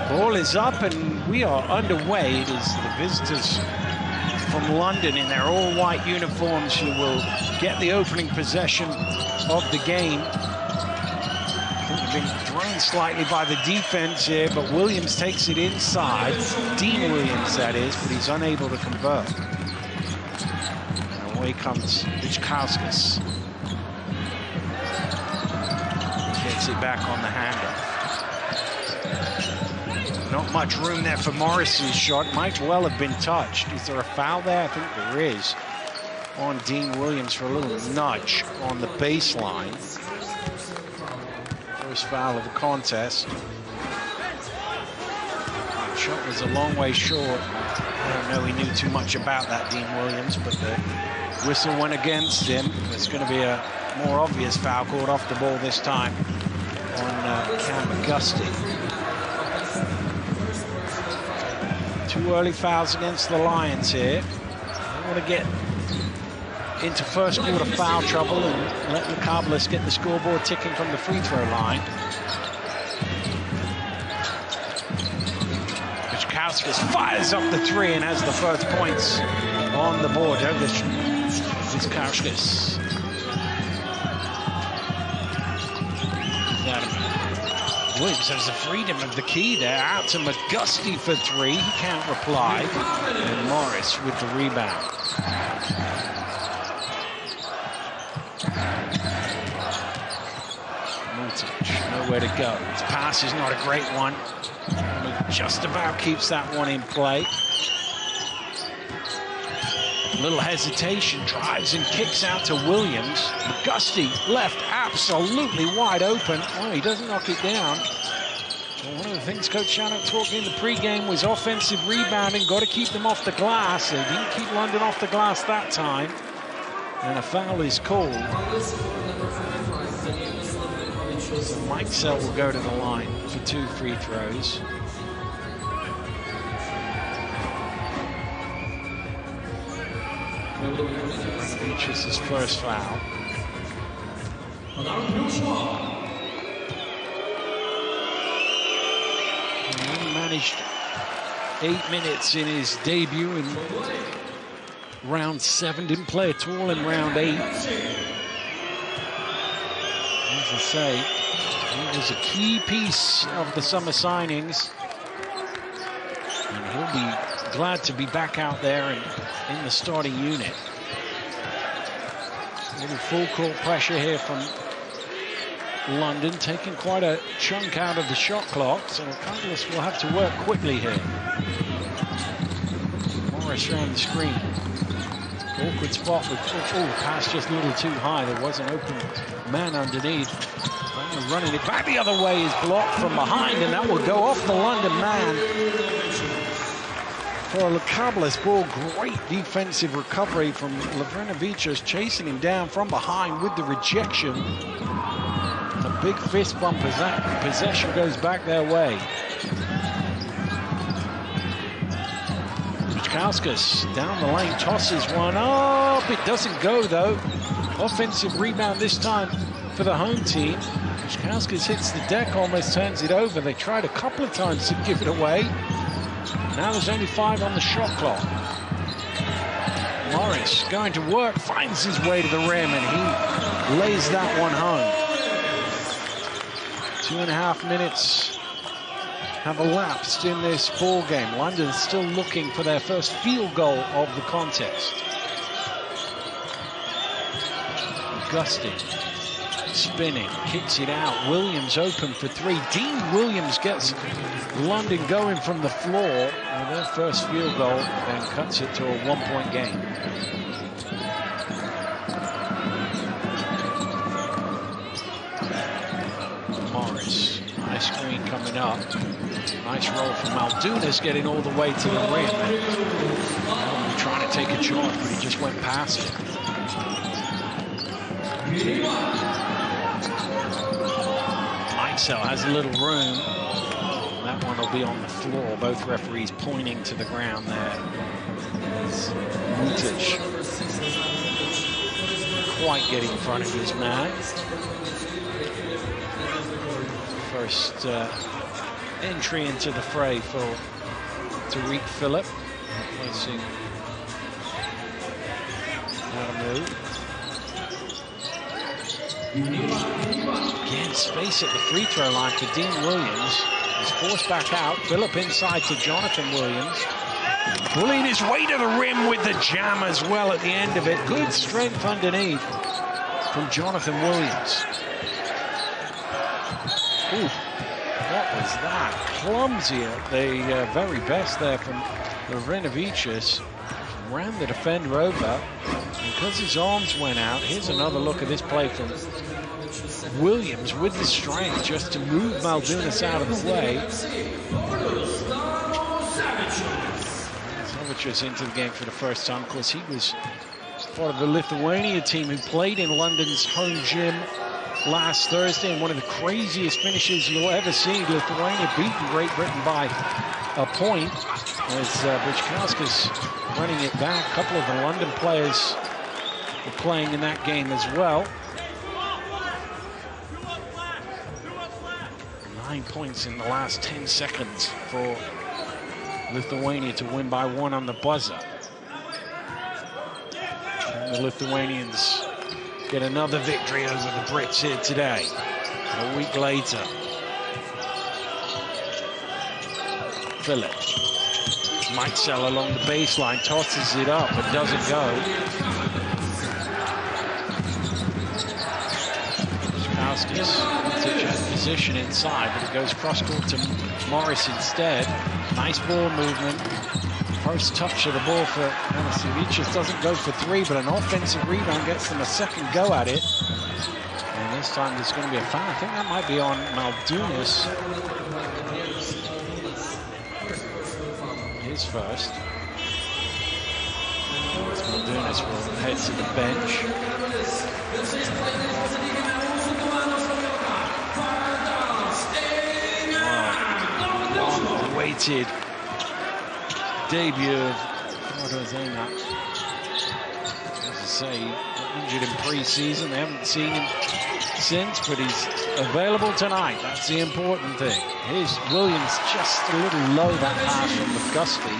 Ball is up and we are underway. It is the visitors from London in their all-white uniforms who will get the opening possession of the game. I think they've been thrown slightly by the defense here, but Williams takes it inside. Dean Williams, that is, but he's unable to convert. And away comes Lietkabelis. Gets it back on the handoff. Not much room there for Morris's shot. Might well have been touched. Is there a foul there? I think there is. On Dean Williams for a little nudge on the baseline. First foul of the contest. The shot was a long way short. I don't know he knew too much about that, Dean Williams, but the whistle went against him. There's going to be a more obvious foul called off the ball this time on Cam Augusti. Two early fouls against the Lions here. They want to get into first quarter foul trouble and let Lietkabelis get the scoreboard ticking from the free throw line. Lietkabelis fires up the three and has the first points on the board. Lietkabelis. Williams has the freedom of the key there. Out to Augusti for three. He can't reply. And Morris with the rebound. Nowhere to go. His pass is not a great one. He just about keeps that one in play. A little hesitation, drives and kicks out to Williams. Augusti left absolutely wide open. Oh, he doesn't knock it down. Well, one of the things Coach Shannon talked in the pregame was offensive rebounding. Got to keep them off the glass. They didn't keep London off the glass that time. And a foul is called. So Mike Sell will go to the line for 2 free throws. Reaches his first foul. He managed 8 minutes in his debut in round 7. Didn't play at all in round 8. As I say, he was a key piece of the summer signings. And he'll be glad to be back out there and in the starting unit. A little full court pressure here from London, taking quite a chunk out of the shot clock, so Lietkabelis will have to work quickly here. Morris around the screen. Awkward spot with, pass just a little too high. There was an open man underneath. Running it back the other way is blocked from behind, and that will go off the London man. For a Lietkabelis ball, great defensive recovery from Lietkabelis, chasing him down from behind with the rejection. A big fist bump as that possession goes back their way. Lietkabelis down the lane, tosses one up. It doesn't go though. Offensive rebound this time for the home team. Lietkabelis hits the deck, almost turns it over. They tried a couple of times to give it away. Now there's only 5 on the shot clock. Morris going to work, finds his way to the rim, and he lays that one home. 2.5 minutes have elapsed in this ball game. London still looking for their first field goal of the contest. Augusti spinning, kicks it out. Williams open for 3. Dean Williams gets London going from the floor. Well, their first field goal then cuts it to a 1-point game. Morris, nice screen coming up. Nice roll from Maldunas, getting all the way to the rim. Allen trying to take a charge, but he just went past it. Mixell has a little room. That one will be on the floor. Both referees pointing to the ground there. Vujic quite getting in front of his man. First entry into the fray for Tariq Phillip, replacing Adamu. Again, space at the free throw line for Dean Williams. He's forced back out. Phillip inside to Jonathan Williams. Bullying his way to the rim with the jam as well at the end of it. Good strength underneath from Jonathan Williams. Ooh, what was that? Clumsy at the very best there from Lovrinovičius. Ran the defender over. Because his arms went out, here's another look at this play from Williams with the strength just to move Maldunas out of the way. Savic's into the game for the first time. Of course, he was part of the Lithuania team who played in London's home gym last Thursday, and one of the craziest finishes you'll ever see. Lithuania beating Great Britain by a point as Bičkauskas running it back. A couple of the London players were playing in that game as well. 9 points in the last 10 seconds for Lithuania to win by 1 on the buzzer. And the Lithuanians get another victory over the Brits here today, a week later. Phillip. Meitzell along the baseline, tosses it up, but doesn't go. Bičkauskas in position inside, but it goes cross-court to Morris instead. Nice ball movement. First touch of the ball for Anasavicius, doesn't go for 3, but an offensive rebound gets them a second go at it. And this time there's going to be a foul. I think that might be on Maldunas. His first. Maldunas will head to the bench. Long-awaited debut of Ricardo Zena. As I say, he got injured in pre-season. They haven't seen him since, but he's available tonight. That's the important thing. Here's Williams, just a little low, that pass from McGusty.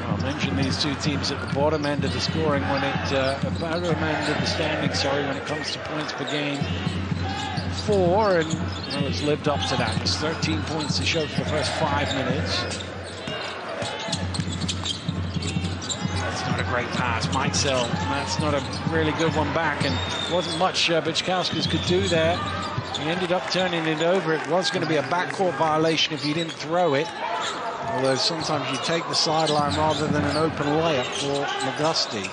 I mentioned these two teams at the bottom end of the scoring when bottom end of the standing, sorry, when it comes to points per game. 4, and well, it's lived up to that. It's 13 points to show for the first 5 minutes. That's not a great pass. Meitzell, that's not a really good one back, and wasn't much Bičkauskas could do there. He ended up turning it over. It was going to be a backcourt violation if he didn't throw it. Although sometimes you take the sideline rather than an open layup for McGusty.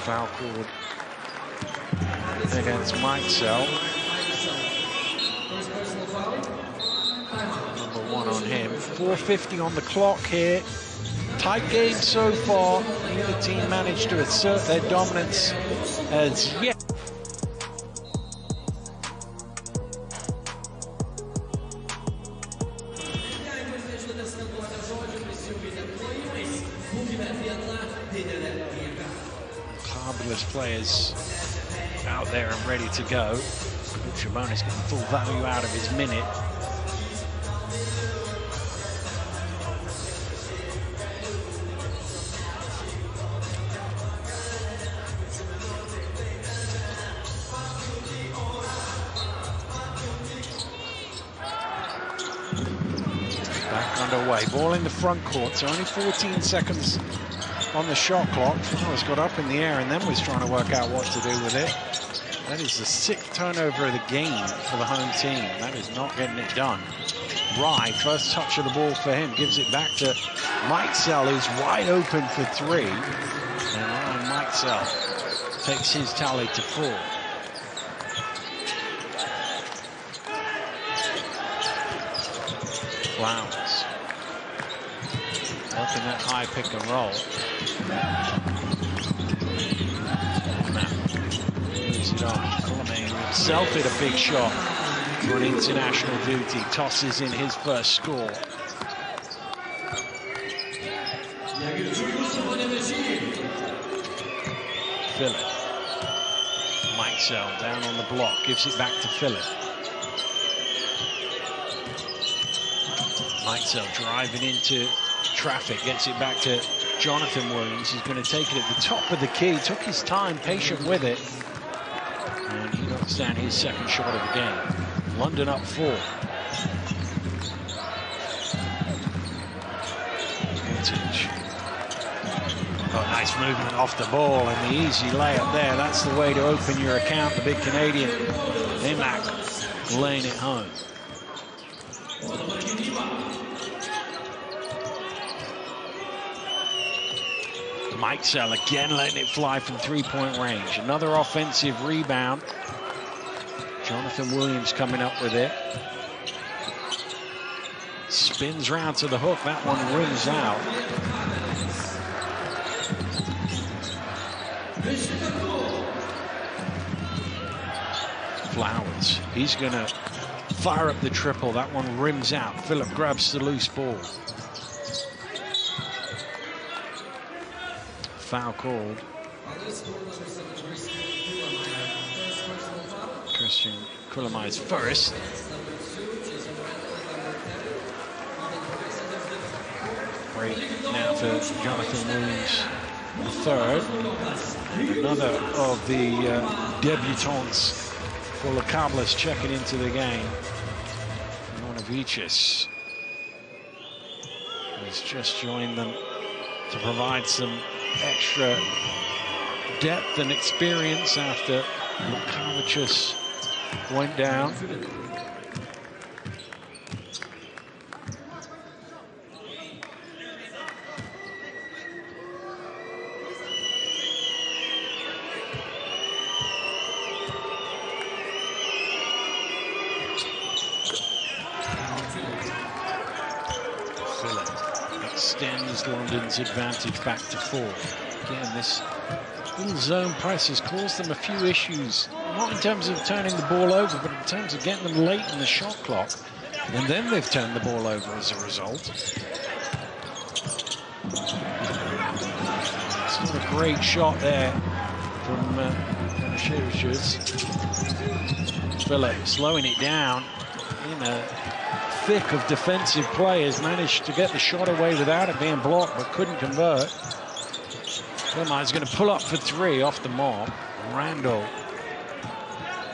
Foul called against Meitzell. Number 1 on him. 4:50 on the clock here. Tight game so far. Neither team managed to assert their dominance as yet. Players out there and ready to go. Shabonis getting full value out of his minute. Back underway. Ball in the front court, so only 14 seconds on the shot clock. Flowers got up in the air and then was trying to work out what to do with it. That is the 6th turnover of the game for the home team. That is not getting it done. Rye, first touch of the ball for him, gives it back to Meitzell, who's wide open for 3. And Ryan Meitzell takes his tally to 4. Flowers. Working that high pick and roll. Moves it on. Colomé himself hit a big shot on international duty. Tosses in his first score. Phillip. Meixel down on the block, gives it back to Phillip. Meixel driving into traffic, gets it back to Jonathan Williams. He's going to take it at the top of the key, took his time, patient with it. And he knocks down his second shot of the game. London up 4. Oh, nice movement off the ball and the easy layup there. That's the way to open your account. The big Canadian, Imac, laying it home. Meixel again letting it fly from three-point range. Another offensive rebound. Jonathan Williams coming up with it. Spins round to the hook. That one rims out. Flowers. He's going to fire up the triple. That one rims out. Phillip grabs the loose ball. Foul called. Christian Kulamai's first. Break now for Jonathan Williams, the third. Another of the debutants for Lietkabelis checking into the game. Monovichis has just joined them to provide some extra depth and experience after Lietkabelis went down. Extends London's advantage back to 4. Again, this little zone press has caused them a few issues, not in terms of turning the ball over, but in terms of getting them late in the shot clock. And then they've turned the ball over as a result. It's not a great shot there from Shirishers. Phillip slowing it down in a thick of defensive players, managed to get the shot away without it being blocked, but couldn't convert. Kulamai's going to pull up for 3 off the mark. Randall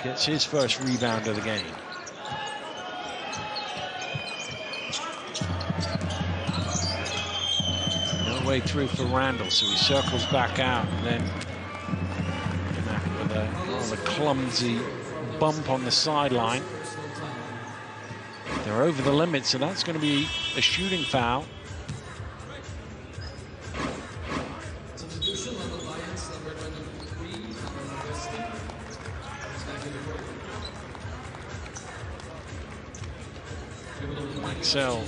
gets his first rebound of the game. No way through for Randall, so he circles back out, and then with a rather clumsy bump on the sideline. They're over the limit, so that's going to be a shooting foul. Meixel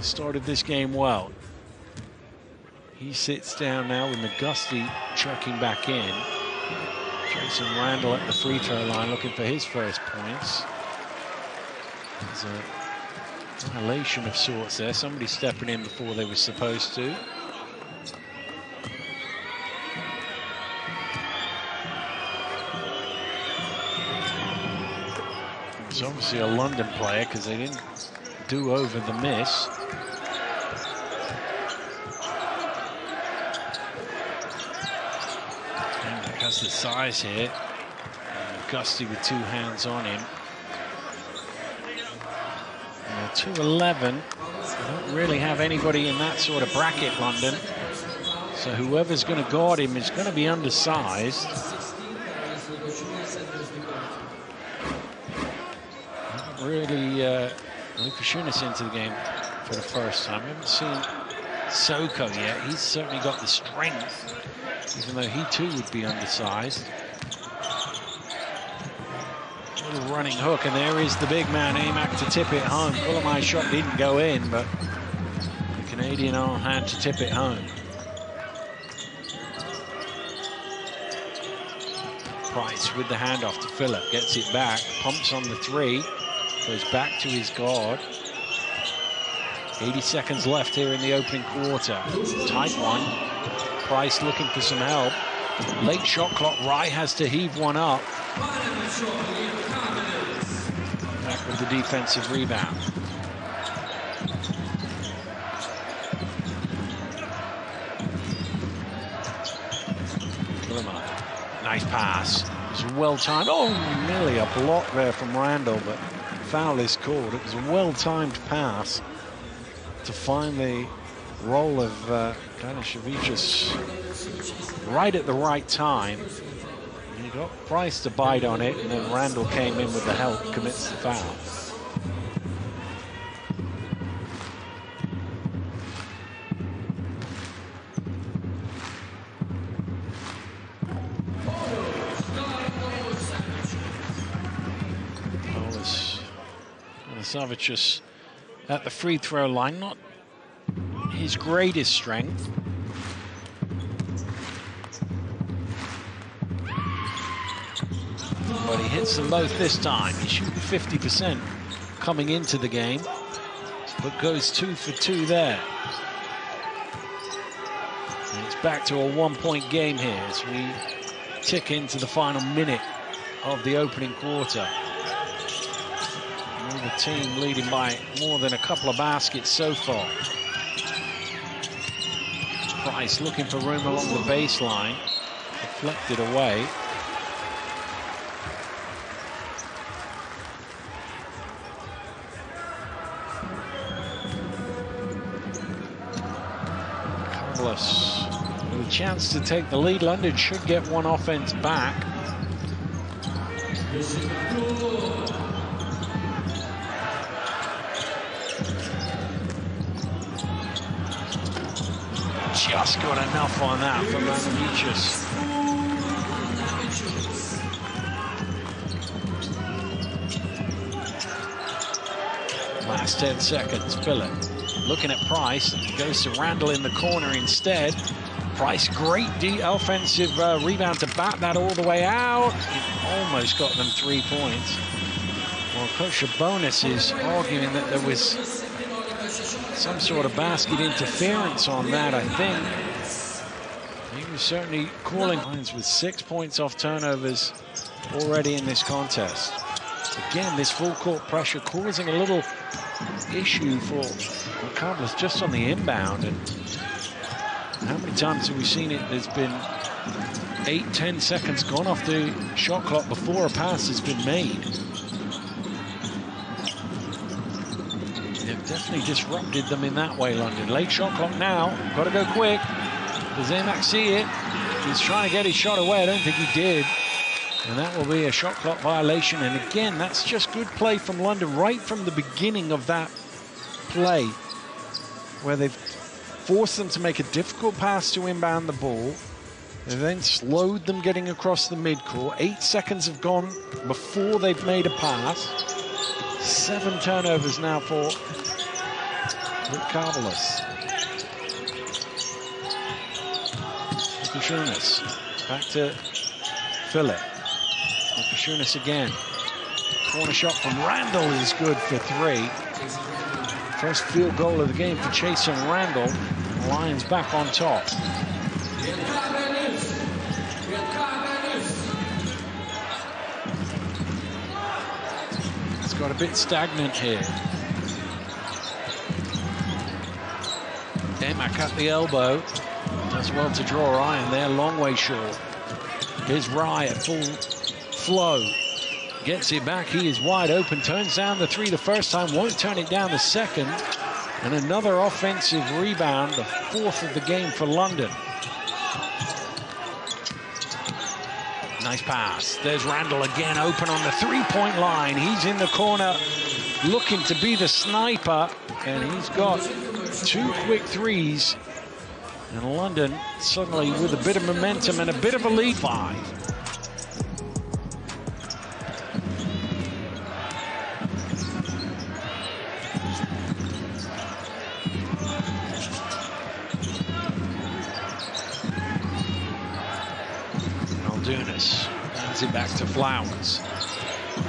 started this game well. He sits down now with McGusty checking back in. Jason Randall at the free throw line looking for his first points. There's a violation of sorts there. Somebody stepping in before they were supposed to. It's obviously a London player because they didn't do over the miss. Hendrick has the size here. Gusty with 2 hands on him. 2'11". They don't really have anybody in that sort of bracket, London. So whoever's going to guard him is going to be undersized. Not really Lukashunas into the game for the first time. We haven't seen Soko yet. He's certainly got the strength, even though he too would be undersized. Little running hook, and there is the big man, Amac, to tip it home. Kulamai's shot didn't go in, but the Canadian on hand to tip it home. Price with the handoff to Phillip, gets it back, pumps on the 3, goes back to his guard. 80 seconds left here in the opening quarter. Tight one. Price looking for some help. Late shot clock. Rye has to heave one up. Back with the defensive rebound. Nice pass. It was well-timed. Oh, nearly a block there from Randall, but foul is called. It was a well-timed pass to find the roll of Danishevicius right at the right time. He got Price to bite on it, and then Randall came in with the help, commits the foul. Savicius at the free throw line, not his greatest strength. But he hits them both this time. He's shooting 50% coming into the game, but goes 2 for 2 there. And it's back to a 1-point game here as we tick into the final minute of the opening quarter. The team leading by more than a couple of baskets so far. Price looking for room along the baseline. Deflected away. Lietkabelis with a chance to take the lead. London should get one offense back. Just got enough on that from Danishevicius. Last 10 seconds, Phillip looking at Price, goes to Randall in the corner instead. Price, great offensive rebound to bat that all the way out. He almost got them 3 points. Well, Coach Sabonis is arguing that there was some sort of basket interference on that, I think. He was certainly calling lines with 6 points off turnovers already in this contest. Again, this full court pressure causing a little issue for Lietkabelis just on the inbound. And how many times have we seen it? There's been 8-10 seconds gone off the shot clock before a pass has been made. They've definitely disrupted them in that way, London. Late shot clock now. Got to go quick. Does Emac see it? He's trying to get his shot away. I don't think he did. And that will be a shot clock violation. And again, that's just good play from London right from the beginning of that play, where they've forced them to make a difficult pass to inbound the ball. They then slowed them getting across the midcourt. 8 seconds have gone before they've made a pass. 7 turnovers now for Lietkabelis. Lietkabelis back to Phillip. Lietkabelis again. Corner shot from Randall is good for 3. First field goal of the game for Chase and Randall. Lions back on top. It's got a bit stagnant here. Emac at the elbow. Does well to draw iron there, long way short. Here's Rye at full flow. Gets it back, he is wide open, turns down the 3 the first time, won't turn it down the second. And another offensive rebound, the 4th of the game for London. Nice pass. There's Randall again, open on the 3-point line. He's in the corner looking to be the sniper, and he's got 2 quick threes. And London suddenly with a bit of momentum and a bit of a lead. 5. Hands it back to Flowers.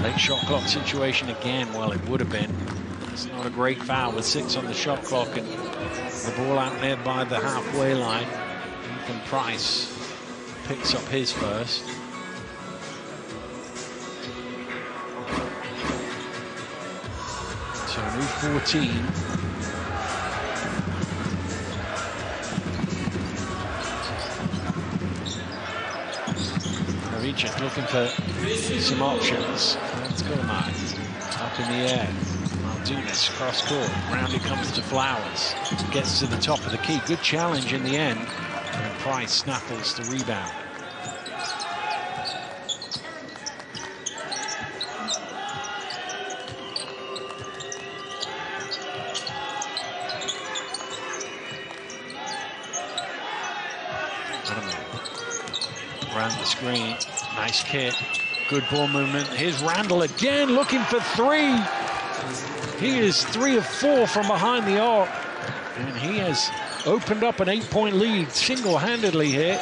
Late shot clock situation again. Well, it would have been. It's not a great foul with 6 on the shot clock and the ball out there by the halfway line. Ethan Price picks up his first. So a new 14. Just looking for some options. Let's go, Mike. Up in the air. Maldunas, cross court. Round it comes to Flowers. Gets to the top of the key. Good challenge in the end. And Price snaffles the rebound. Around the screen. Nice kick, good ball movement. Here's Randall again, looking for 3. He is 3 of 4 from behind the arc. And he has opened up an 8-point lead single-handedly here.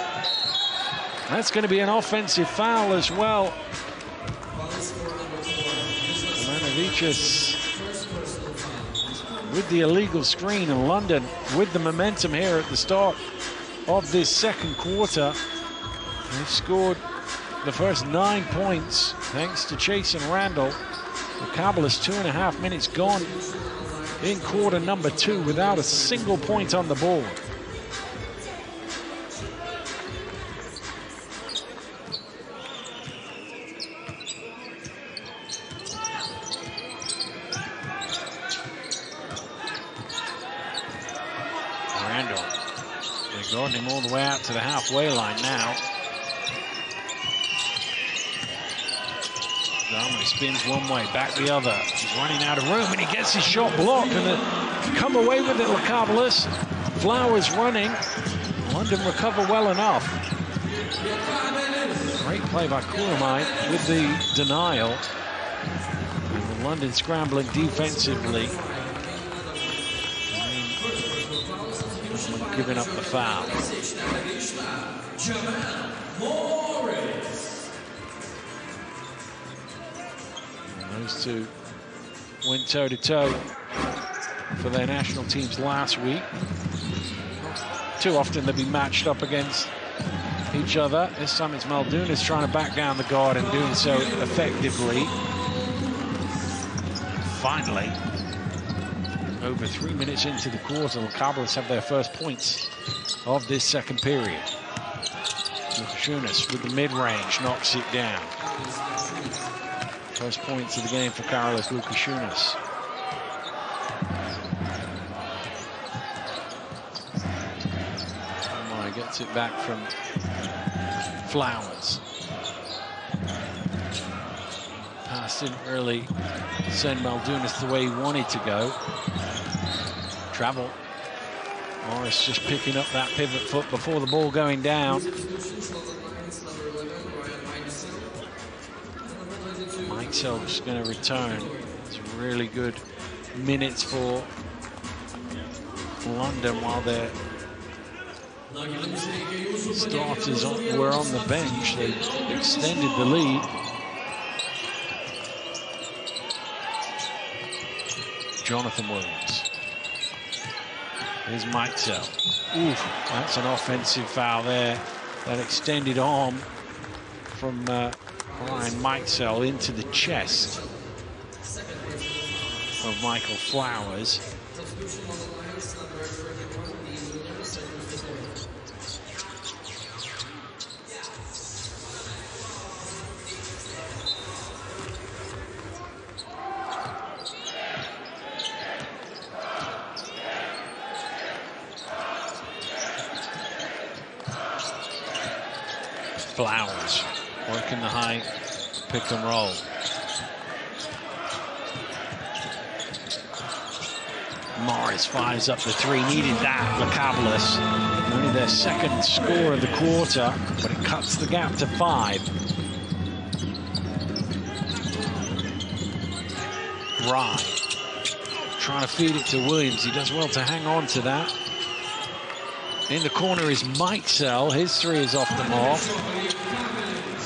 That's going to be an offensive foul as well. Manovicius with the illegal screen, and London with the momentum here at the start of this second quarter. They've scored the first 9 points thanks to Chase and Randall. Lietkabelis 2.5 minutes gone in quarter number 2 without a single point on the board. Randall, they've gotten him all the way out to the halfway line now. He spins one way, back the other. He's running out of room, and he gets his shot blocked, and come away with it, Lietkabelis. Flowers running. London recover well enough. Great play by Kurumai with the denial. And London scrambling defensively. And giving up the foul. Those two went toe-to-toe for their national teams last week. Too often they'll be matched up against each other. This time it's Maldunas trying to back down the guard and doing so effectively. Finally, over 3 minutes into the quarter, Lietkabelis have their first points of this second period. Lukašunas with the mid-range knocks it down. First points of the game for Carlos Lukašunas. Gets it back from Flowers. Pass didn't really send Maldunas the way he wanted to go. Travel. Morris just picking up that pivot foot before the ball going down. Mikesel's going to return. It's really good minutes for London while they're starters were on the bench. They extended the lead. Jonathan Williams. Here's Mikesell. Oof, that's an offensive foul there. That extended arm from Ryan Mikesell into the chest of Michael Flowers. Flowers working the high pick and roll. Morris fires up the 3. Needed that, Lietkabelis. Only their second score of the quarter, but it cuts the gap to 5. Rye trying to feed it to Williams. He does well to hang on to that. In the corner is Mikesell. His 3 is off the mark.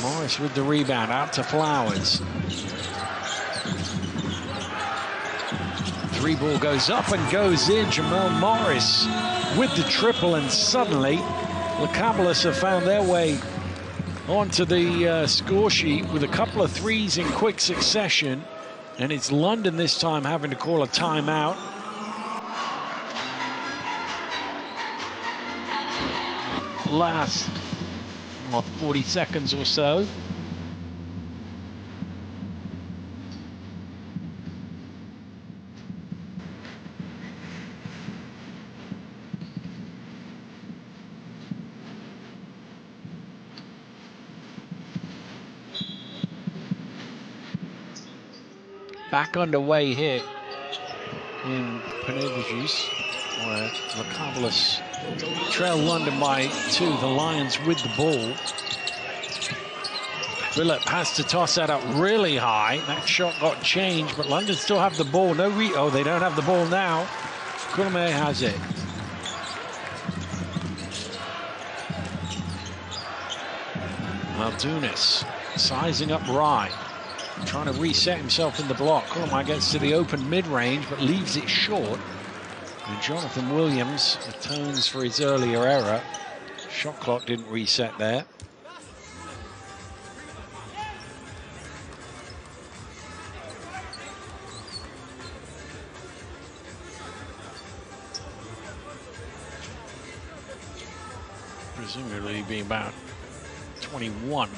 Morris with the rebound, out to Flowers. Three ball goes up and goes in. Jamel Morris with the triple, and suddenly Lietkabelis have found their way onto the score sheet with a couple of threes in quick succession, and it's London this time having to call a timeout. Last 40 seconds or so. Back underway here in Panevėžys, where Lietkabelis trail London by 2. The Lions with the ball. Philip has to toss that up really high. That shot got changed, but London still have the ball. Oh, they don't have the ball now. Kurme has it. Maldunis sizing up Rye, trying to reset himself in the block. Kurme gets to the open mid-range, but leaves it short. And Jonathan Williams atones for his earlier error. Shot clock didn't reset there. Presumably being about 21.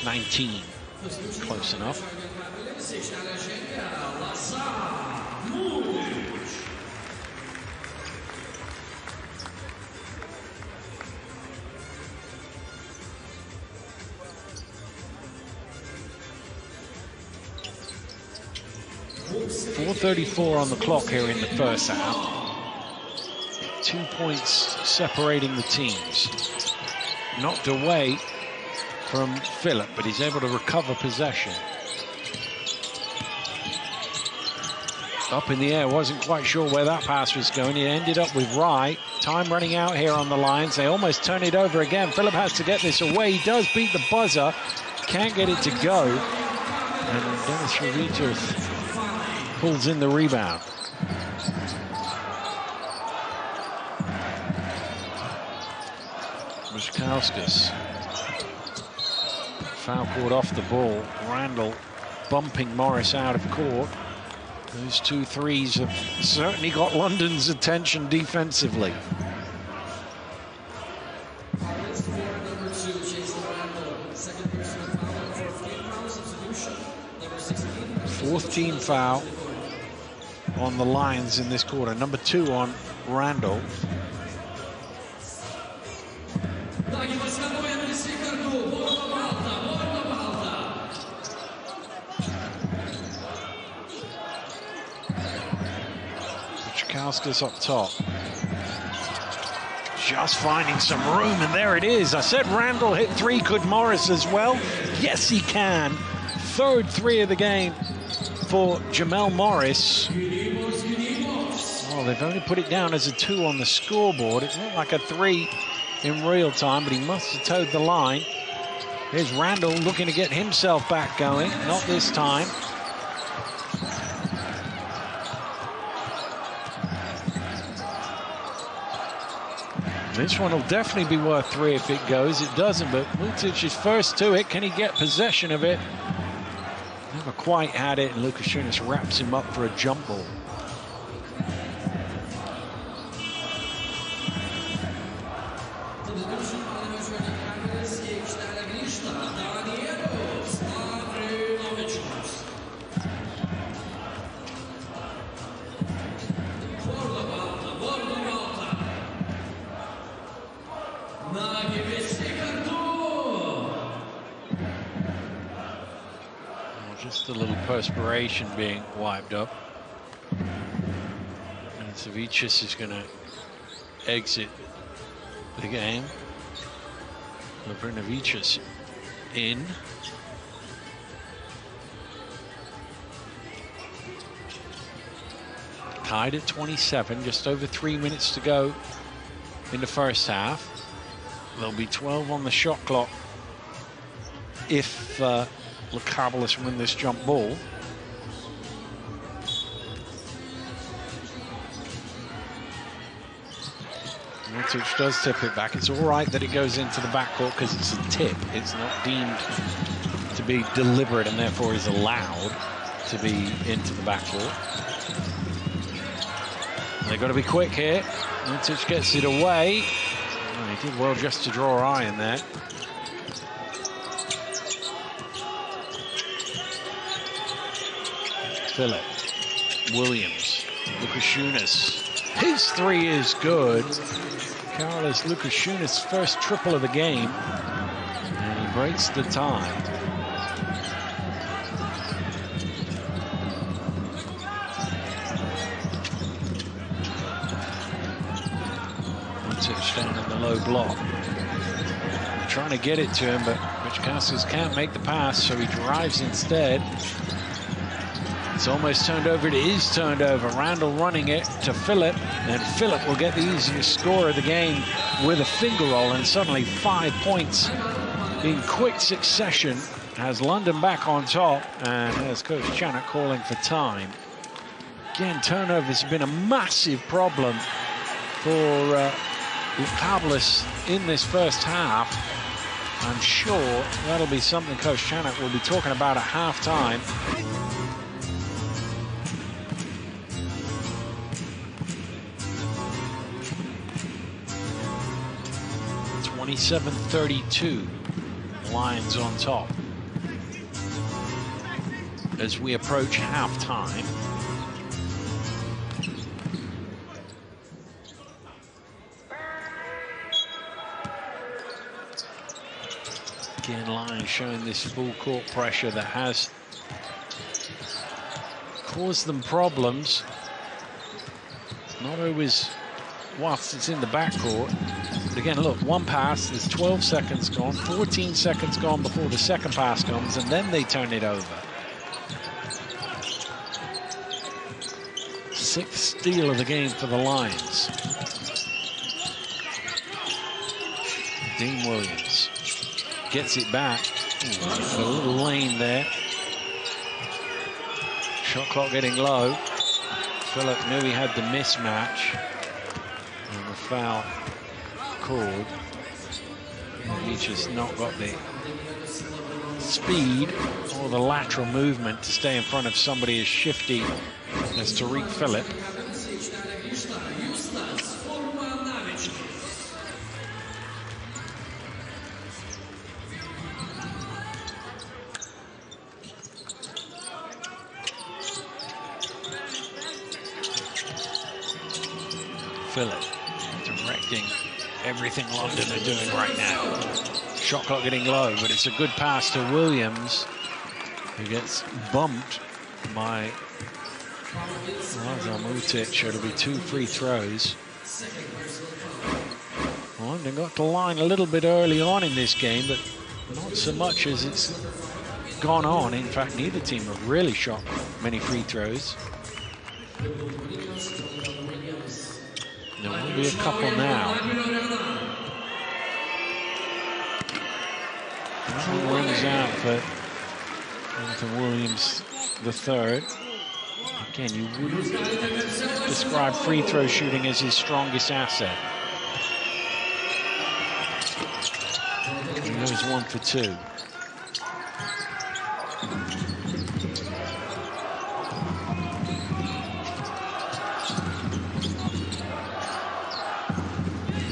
$19. Close enough. .434 on the clock here in the first half. 2 points separating the teams. Knocked away from Philip, but he's able to recover possession. Up in the air, wasn't quite sure where that pass was going. It ended up with Rye. Time running out here on the Lions. They almost turn it over again. Philip has to get this away. He does beat the buzzer. Can't get it to go. And Dennis Ravitov pulls in the rebound. Lietkabelis. Foul called off the ball. Randall bumping Morris out of court. Those 2 threes have certainly got London's attention defensively. Fourth team foul on the Lions in this quarter. Number 2 on Randall. Lietkabelis up top. Just finding some room, and there it is. I said Randall hit 3. Could Morris as well? Yes, he can. Third 3 of the game for Jamel Morris. Well, they've only put it down as a 2 on the scoreboard. It looked like a 3 in real time, but he must have towed the line. Here's Randall looking to get himself back going. Not this time. This one will definitely be worth 3 if it goes. It doesn't, but Lutic's first to it. Can he get possession of it? Never quite had it, and Lukashunas wraps him up for a jump ball. Just a little perspiration being wiped up. And Savicius is going to exit the game. Lavrinovic in. Tied at 27, just over 3 minutes to go in the first half. There'll be 12 on the shot clock if Lietkabelis win this jump ball. Mitic does tip it back. It's all right that it goes into the backcourt because it's a tip. It's not deemed to be deliberate and therefore is allowed to be into the backcourt. They've got to be quick here. Mitic gets it away. Oh, he did well just to draw eye in there. Phillip, Williams, Lukashunas. His three is good. Carlos Lukashunas' first triple of the game. And he breaks the tie. Mitic down in the low block. They're trying to get it to him, but Michikauskas can't make the pass, so he drives instead. It's almost turned over. It is turned over. Randall running it to Phillip, and Phillip will get the easiest score of the game with a finger roll, and suddenly 5 points in quick succession has London back on top, and there's Coach Chanak calling for time. Again, turnovers have been a massive problem for Lietkabelis in this first half. I'm sure that'll be something Coach Chanak will be talking about at halftime. 27-32, Lions on top. As we approach halftime. Again, Lions showing this full court pressure that has caused them problems. Not always whilst it's in the backcourt. But again, look, one pass, there's 12 seconds gone, 14 seconds gone before the second pass comes, and then they turn it over. Sixth steal of the game for the Lions. Dean Williams gets it back. Ooh, a little lane there. Shot clock getting low. Phillip knew he had the mismatch. And the foul called. He's just not got the speed or the lateral movement to stay in front of somebody as shifty as Tariq Phillip. Phillip directing everything London are doing right now. Shot clock getting low, but it's a good pass to Williams, who gets bumped by Mitic. It'll be 2 free throws. London got the line a little bit early on in this game, but not so much as it's gone on. In fact, neither team have really shot many free throws. There will be a couple now. One rings out for Jonathan Williams III. Again, you wouldn't describe free throw shooting as his strongest asset. He goes 1 for 2.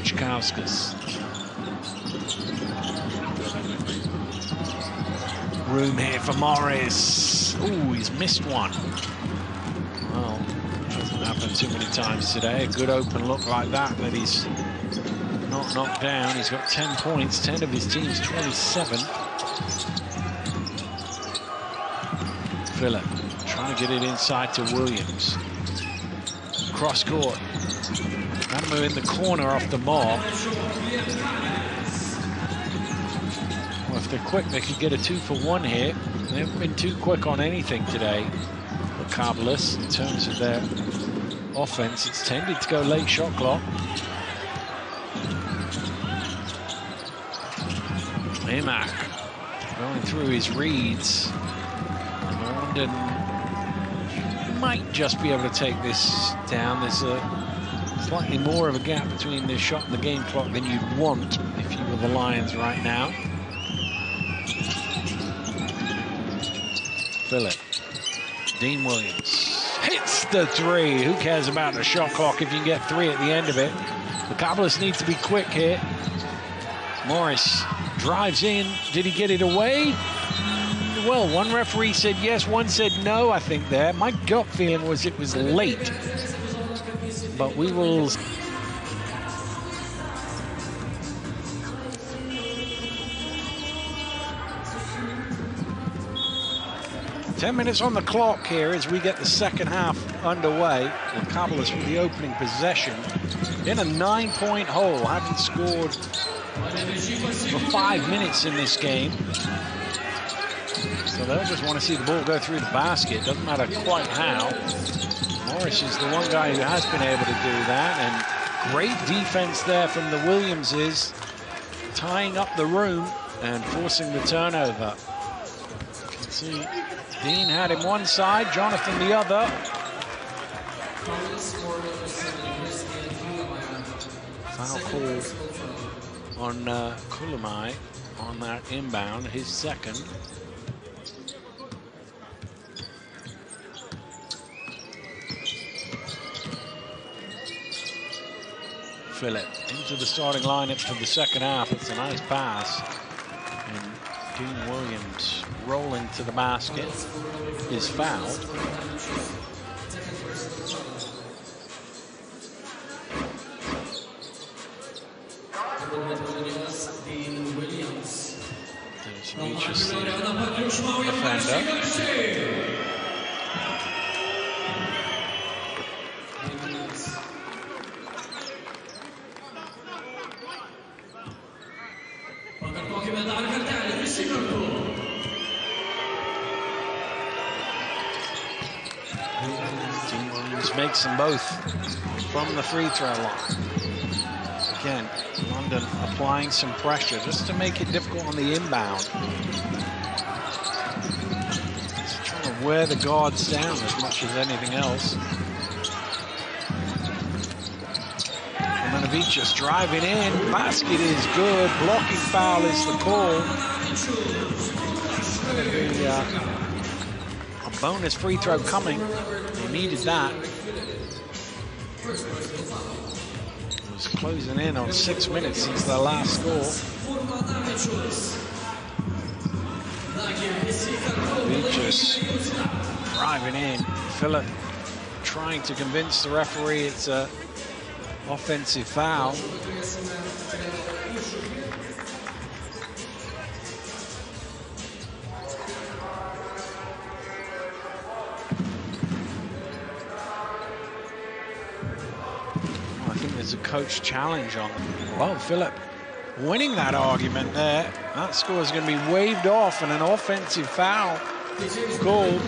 Lietkabelis. Room here for Morris. Ooh, he's missed one. Well, doesn't happen too many times today. A good open look like that he's not knocked down. He's got 10 points, 10 of his team's 27. Phillip trying to get it inside to Williams. Cross court. Adamo in the corner off the mark. Well, if they're quick, they could get a 2 for 1 here. They haven't been too quick on anything today. Lietkabelis, in terms of their offense, it's tended to go late shot clock. Imak going through his reads. And London might just be able to take this down. There's a slightly more of a gap between the shot and the game clock than you'd want if you were the Lions right now. Phillip. Dean Williams hits the three. Who cares about the shot clock if you can get three at the end of it? Lietkabelis needs to be quick here. Morris drives in. Did he get it away? Well, one referee said yes, one said no, I think there. My gut feeling was it was late. But we will... 10 minutes on the clock here as we get the second half underway. Lietkabelis with the opening possession in a 9-point hole. Hadn't scored for 5 minutes in this game. So they'll just want to see the ball go through the basket. Doesn't matter quite how. Morris is the one guy who has been able to do that. And great defense there from the Williamses, tying up the room and forcing the turnover. You can see Dean had him one side, Jonathan the other. Foul called on Kulamai on that inbound, his second. Phillip into the starting lineup for the second half. It's a nice pass. And Dean Williams rolling to the basket is fouled. There's the defender. Makes them both from the free throw line. Again, London applying some pressure just to make it difficult on the inbound. Just trying to wear the guards down as much as anything else. Ivanovic driving in. Basket is good. Blocking foul is the call. A bonus free throw coming. They needed that. It was closing in on 6 minutes since their last score. Beaches driving in. Phillip trying to convince the referee it's an offensive foul. A coach challenge on them. Well, Phillip winning that argument there. That score is going to be waved off and an offensive foul called.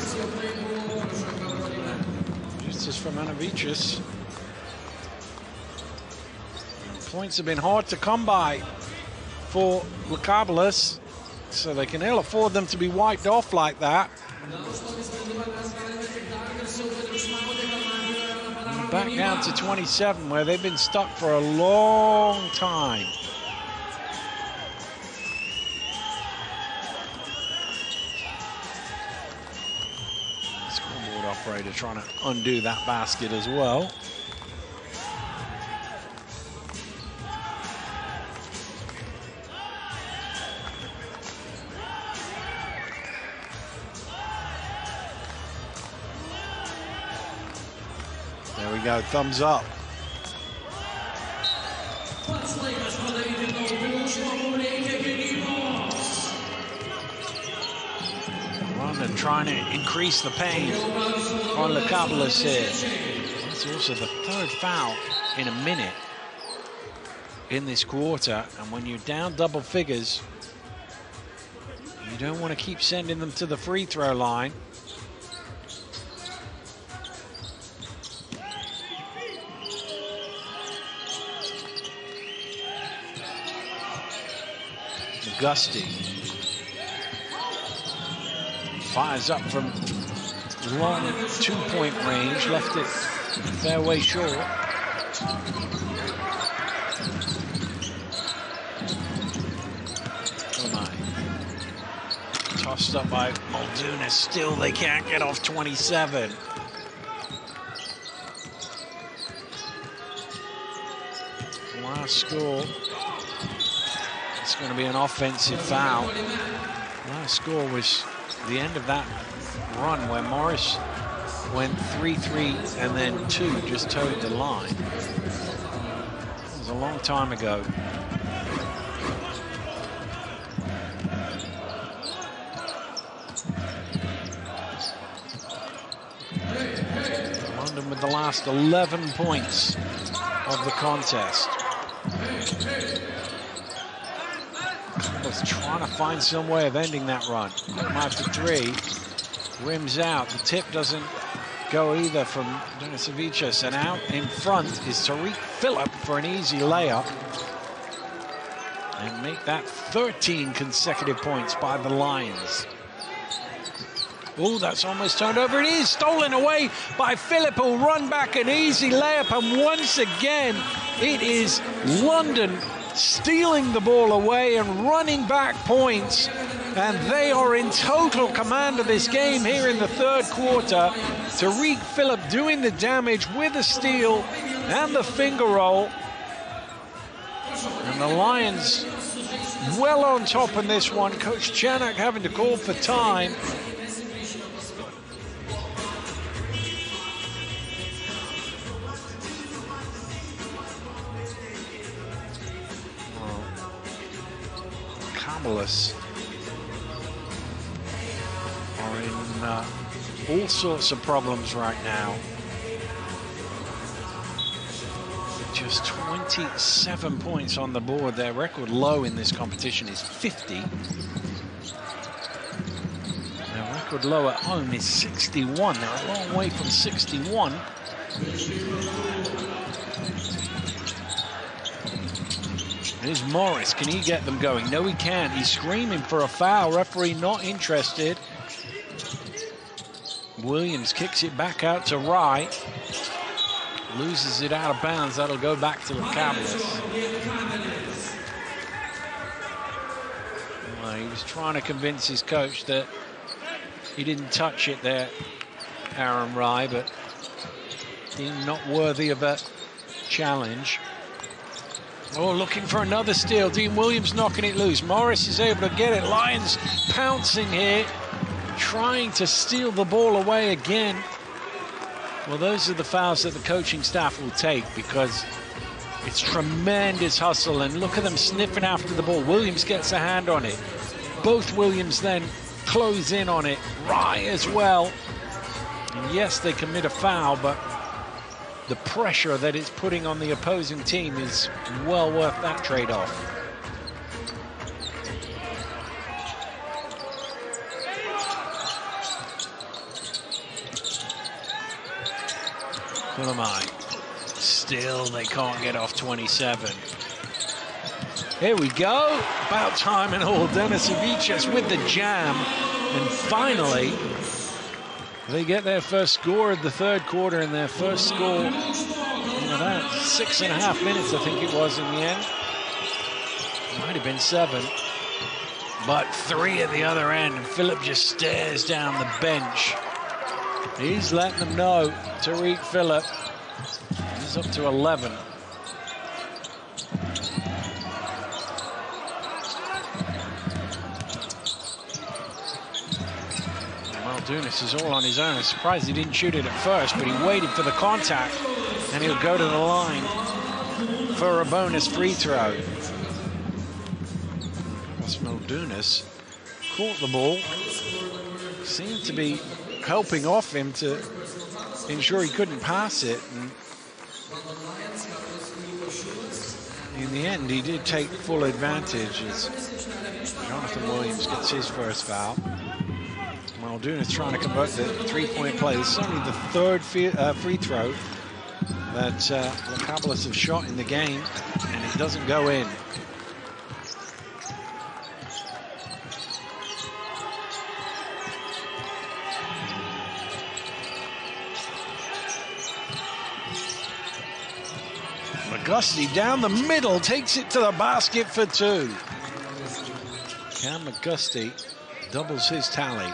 Just as from Ivanovic. Points have been hard to come by for Lietkabelis, so they can ill afford them to be wiped off like that. Back down to 27, where they've been stuck for a long time. Scoreboard operator trying to undo that basket as well. There we go, thumbs up. London trying to increase the pain on Lietkabelis here. It's also the third foul in a minute in this quarter, and when you're down double figures, you don't want to keep sending them to the free throw line. Gusty Fires up from long 2-point range, left it fairway short. Tossed up by Muldoon. Still, they can't get off 27. Last score. It's going to be an offensive foul. Last score was the end of that run where Morris went 3-3 and then 2, just towed the line. It was a long time ago. London with the last 11 points of the contest. Was trying to find some way of ending that run. 5-3, rims out. The tip doesn't go either from Denisovicius, and out in front is Tariq Phillip for an easy layup and make that 13 consecutive points by the Lions. Oh, that's almost turned over. It is stolen away by Phillip, who'll run back an easy layup, and once again it is London stealing the ball away and running back points, and they are in total command of this game here in the third quarter. Tariq Phillip doing the damage with a steal and the finger roll, and the Lions well on top in this one. Coach Chanak having to call for time. Lietkabelis are in all sorts of problems right now. Just 27 points on the board. Their record low in this competition is 50. Their record low at home is 61. They're a long way from 61. Here's Morris. Can he get them going? No, he can't. He's screaming for a foul. Referee not interested. Williams kicks it back out to Rye. Loses it out of bounds. That'll go back to Lietkabelis. Well, he was trying to convince his coach that he didn't touch it there, Aaron Rye, but deemed not worthy of a challenge. Oh, looking for another steal. Dean Williams knocking it loose. Morris is able to get it. Lions pouncing here, trying to steal the ball away again. Well, those are the fouls that the coaching staff will take, because it's tremendous hustle. And look at them sniffing after the ball. Williams gets a hand on it. Both Williams then close in on it. Rye as well. And yes, they commit a foul, but the pressure that it's putting on the opposing team is well worth that trade-off. Still, they can't get off 27. Here we go. About time and all. Denisovicius with the jam. And finally, they get their first score of the third quarter, and their first score in about 6.5 minutes, I think it was in the end. Might have been 7, but 3 at the other end. And Phillip just stares down the bench. He's letting them know. Tariq Phillip is up to 11. Dunas is all on his own. I'm surprised he didn't shoot it at first, but he waited for the contact, and he'll go to the line for a bonus free throw. Dunas caught the ball, seemed to be helping off him to ensure he couldn't pass it. And in the end, he did take full advantage as Jonathan Williams gets his first foul. Muldoon is trying to convert the three-point play. This is only the third free throw that Lietkabelis have shot in the game, and it doesn't go in. McGusty down the middle, takes it to the basket for two. Cam McGusty doubles his tally.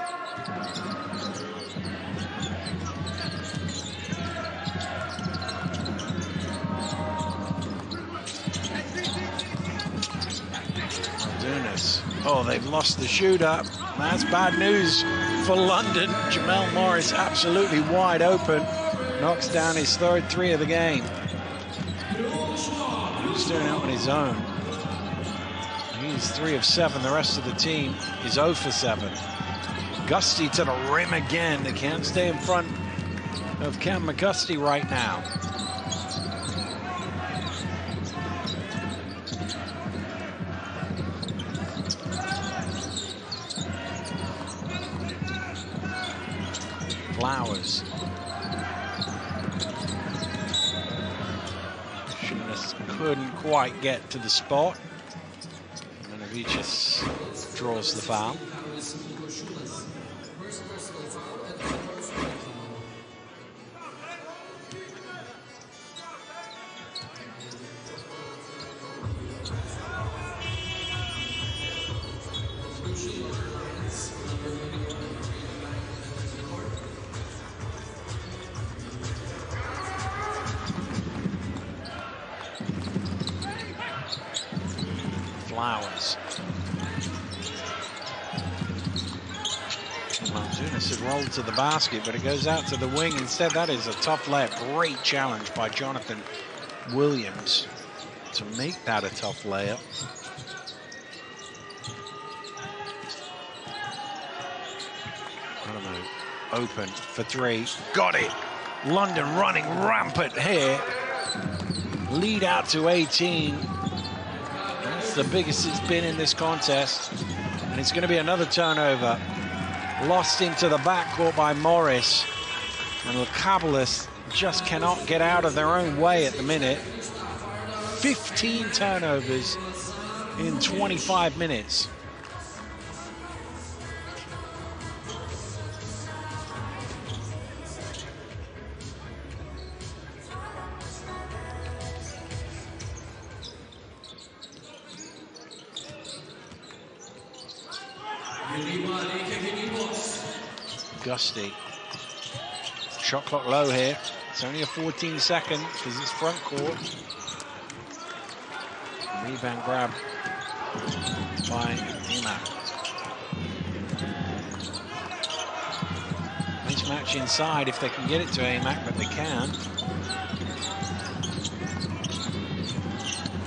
Oh, they've lost the shooter. That's bad news for London. Jamel Morris absolutely wide open. Knocks down his third three of the game. He's doing it on his own. He's 3 of 7. The rest of the team is 0 for 7. Gusty to the rim again. They can't stay in front of Cam McGusty right now. Flowers. Couldn't quite get to the spot. And Avicius draws the foul. Flowers. Malzunas had rolled to the basket, but it goes out to the wing instead. That is a tough layup. Great challenge by Jonathan Williams to make that a tough layup. Open for three. Got it. London running rampant here. Lead out to 18. The biggest it's been in this contest, and it's going to be another turnover. Lost into the backcourt by Morris, and Lietkabelis just cannot get out of their own way at the minute. 15 turnovers in 25 minutes. Gusty. Shot clock low here. It's only a 14-second because it's front court. Rebound grab by Emac. Mismatch inside if they can get it to Emac, but they can.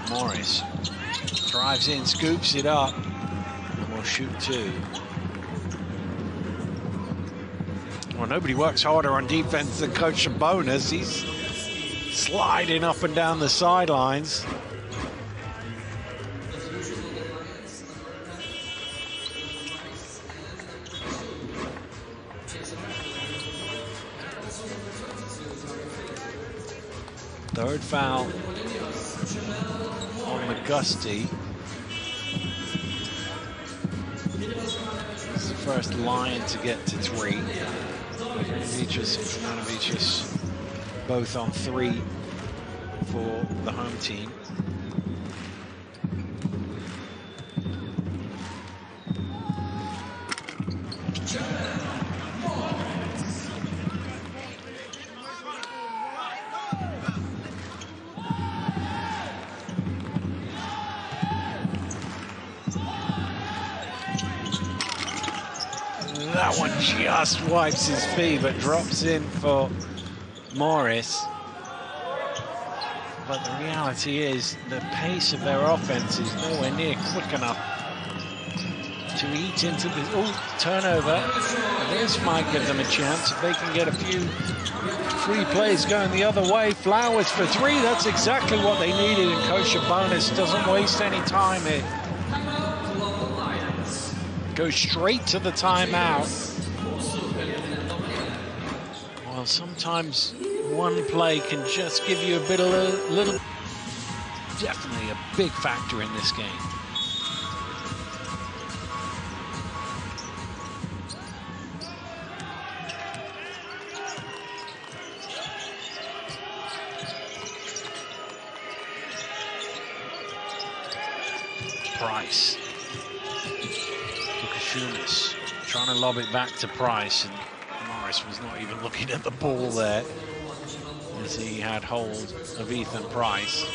Morris drives in, scoops it up, and will shoot two. Well, nobody works harder on defense than Coach Sabonis. He's sliding up and down the sidelines. Third foul on McGusty. It's the first Lion to get to three. Avicius, both on three for the home team. That one just wipes his feet, but drops in for Morris. But the reality is the pace of their offense is nowhere near quick enough to eat into the... Oh, turnover. This might give them a chance if they can get a few free plays going the other way. Flowers for three, that's exactly what they needed, and Coach Sabonis doesn't waste any time here. Goes straight to the timeout. Well, sometimes one play can just give you a bit of a little... Definitely a big factor in this game. Price. Lietkabelis trying to lob it back to Price, and Morris was not even looking at the ball there as he had hold of Ethan Price.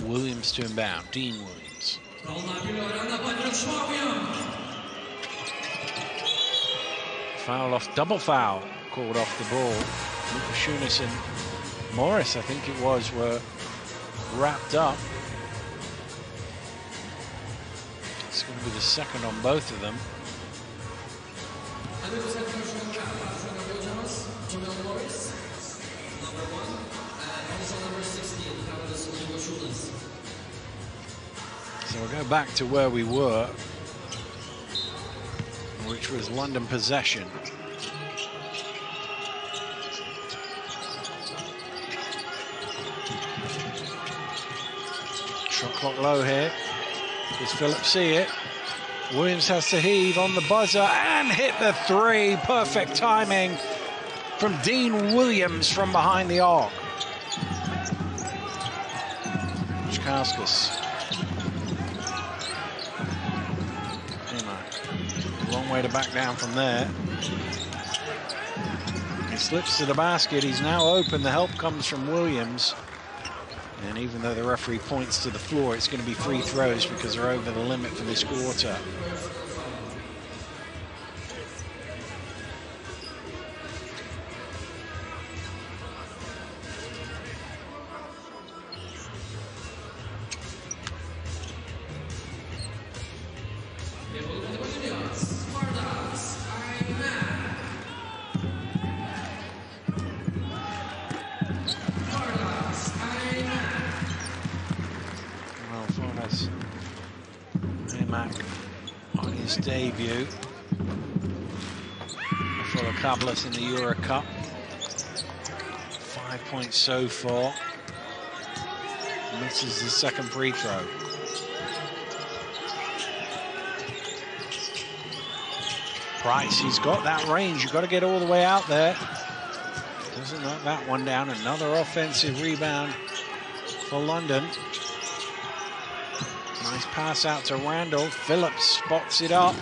Williams to inbound, Dean Williams. Foul off, double foul called off the ball. Lietkabelis and Morris, I think it was, were wrapped up. It's going to be the second on both of them. So we'll go back to where we were, which was London possession. Shot clock low here. Does Phillips see it? Williams has to heave on the buzzer and hit the three. Perfect timing from Dean Williams from behind the arc. Lietkabelis. Long way to back down from there. He slips to the basket. He's now open. The help comes from Williams. And even though the referee points to the floor, it's going to be free throws because they're over the limit for this quarter. On his debut for Lietkabelis in the Eurocup. 5 points so far. Misses the second free throw. Price, he's got that range. You've got to get all the way out there. Doesn't knock that one down. Another offensive rebound for London. Nice pass out to Randall. Phillips spots it up.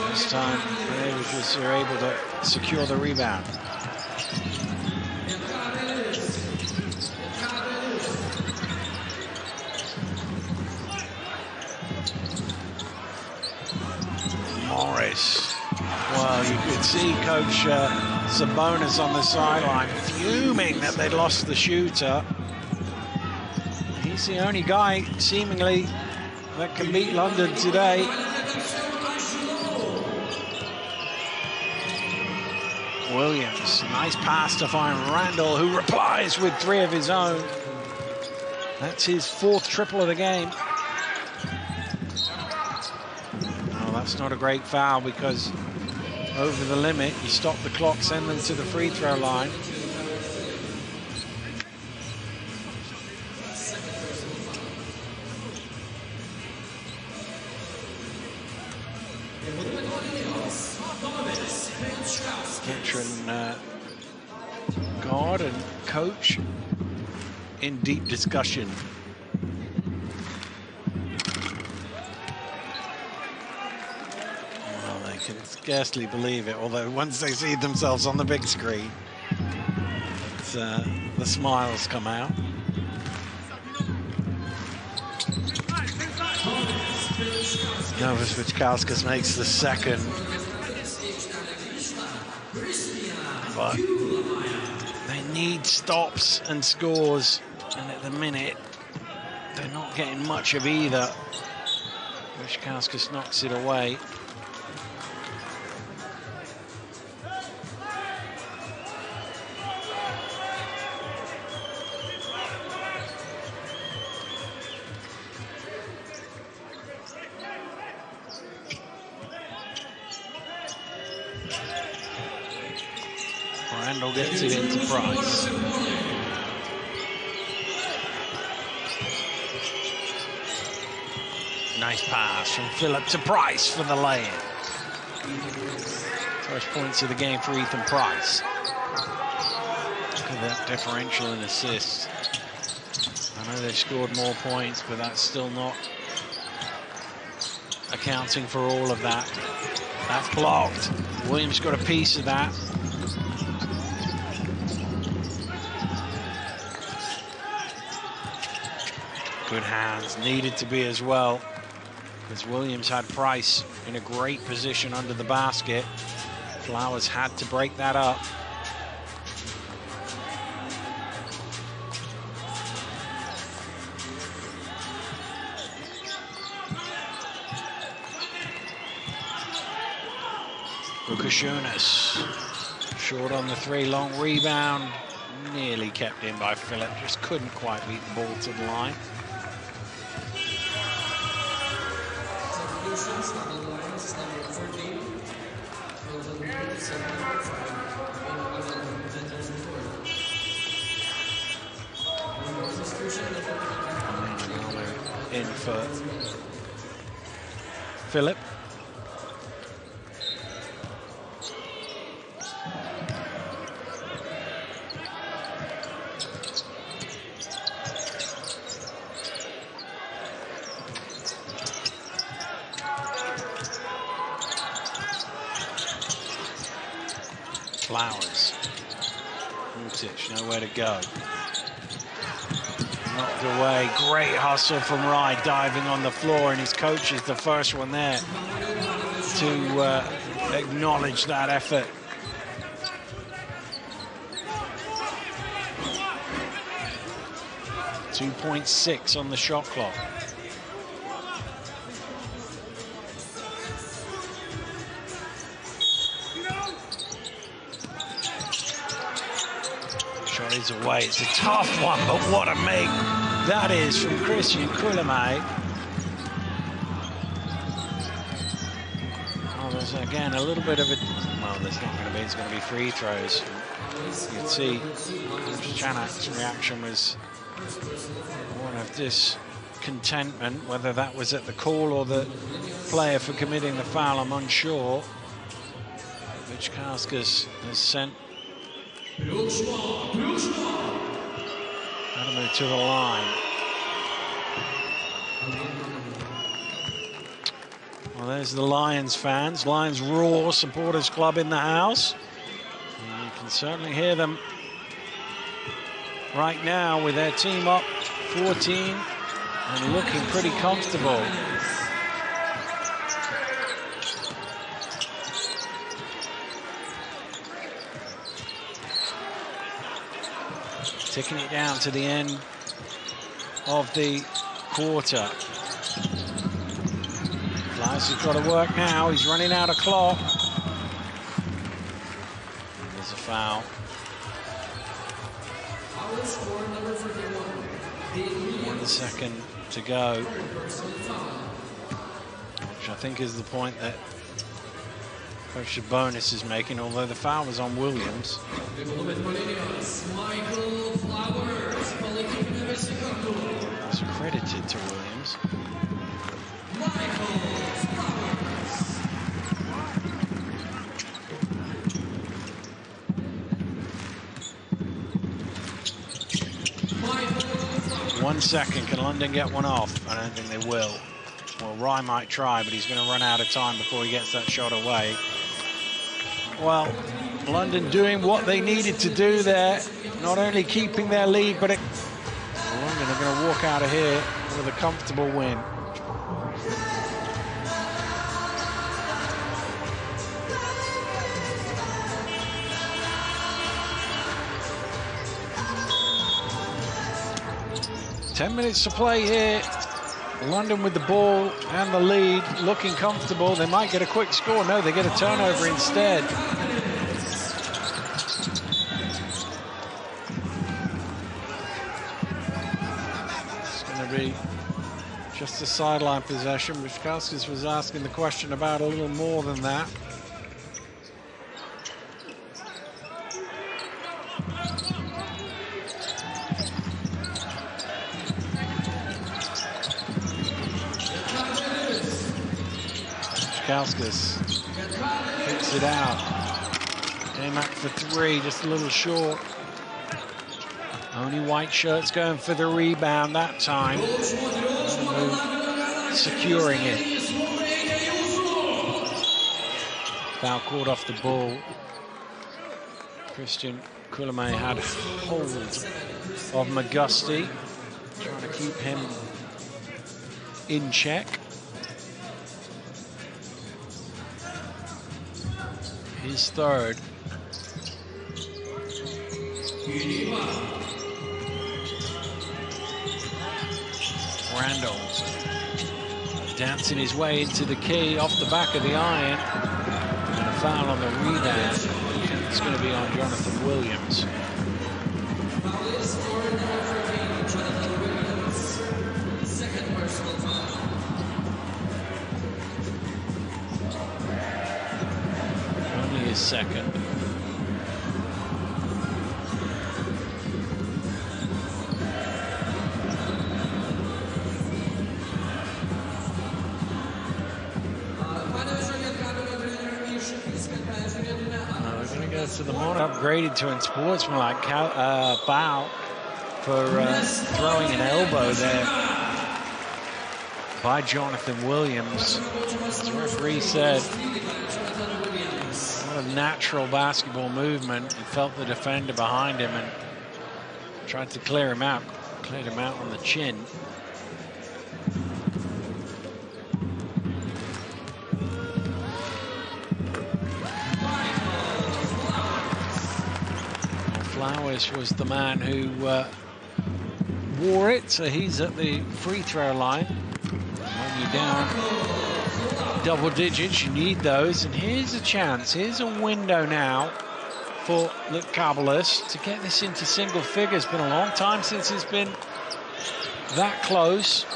This time, they were able to secure the rebound. Morris. Well, you could see Coach Sabonis on the sideline fuming that they'd lost the shooter. He's the only guy, seemingly, that can beat London today. Williams, nice pass to find Randall, who replies with three of his own. That's his fourth triple of the game. Oh, that's not a great foul because over the limit, you stop the clock, send them to the free throw line. Veteran guard and coach in deep discussion. Well, they can scarcely believe it, although once they see themselves on the big screen, the smiles come out. Novus Lietkabelis makes the second. But they need stops and scores, and at the minute they're not getting much of either. Lietkabelis knocks it away. Randall gets it into Price. Nice pass from Phillip to Price for the lay-in. First points of the game for Ethan Price. Look at that differential in assists. I know they've scored more points, but that's still not accounting for all of that. That's blocked. Williams got a piece of that. Good hands, needed to be as well, because Williams had Price in a great position under the basket. Flowers had to break that up. Lukashunas, short on the three, long rebound, nearly kept in by Phillip, just couldn't quite beat the ball to the line. In for Phillip. Flowers. Vucic, nowhere to go. Knocked away. Great hustle from Rye, diving on the floor, and his coach is the first one there to acknowledge that effort. .6 on the shot clock. Shot is away. It's a tough one, but what a make that is from Christian Koulibaly. Oh, there's again a little bit of a, well, there's not going to be, it's going to be free throws. You can see Chanak's reaction was one of discontentment, whether that was at the call or the player for committing the foul, I'm unsure. Lietkabelis has sent Adamo to the line. Well, there's the Lions fans. Lions Roar Supporters Club in the house. And you can certainly hear them right now with their team up 14 and looking pretty comfortable. Taking it down to the end of the quarter. Flowers has got to work now. He's running out of clock. There's a foul. 1 second to go. Which I think is the point that Coach Sabonis is making, although the foul was on Williams. It's credited to Williams. One second, can London get one off? I don't think they will. Well, Rye might try, but he's going to run out of time before he gets that shot away. Well, London doing what they needed to do there, not only keeping their lead, but London are going to walk out of here with a comfortable win. Ten minutes to play here. London with the ball and the lead, looking comfortable. They might get a quick score. No, they get a turnover instead. It's going to be just a sideline possession. Lietkabelis was asking the question about a little more than that. Lietkabelis picks it out. K-Mac for 3, just a little short. Only white shirts going for the rebound that time. Securing it. Foul called off the ball. Christian Coulomé had hold of Magusti, trying to keep him in check. His third. Randall dancing his way into the key off the back of the iron. And a foul on the rebound. It's going to be on Jonathan Williams. Only his second. To the morning, upgraded to unsportsmanlike foul for throwing an elbow there by Jonathan Williams. As the referee said, what a natural basketball movement. He felt the defender behind him and tried to clear him out. Cleared him out on the chin. Flowers was the man who wore it, so he's at the free throw line. When you're down double digits, you need those. And here's a chance, here's a window now for Lietkabelis to get this into single figures. Been a long time since it's been that close.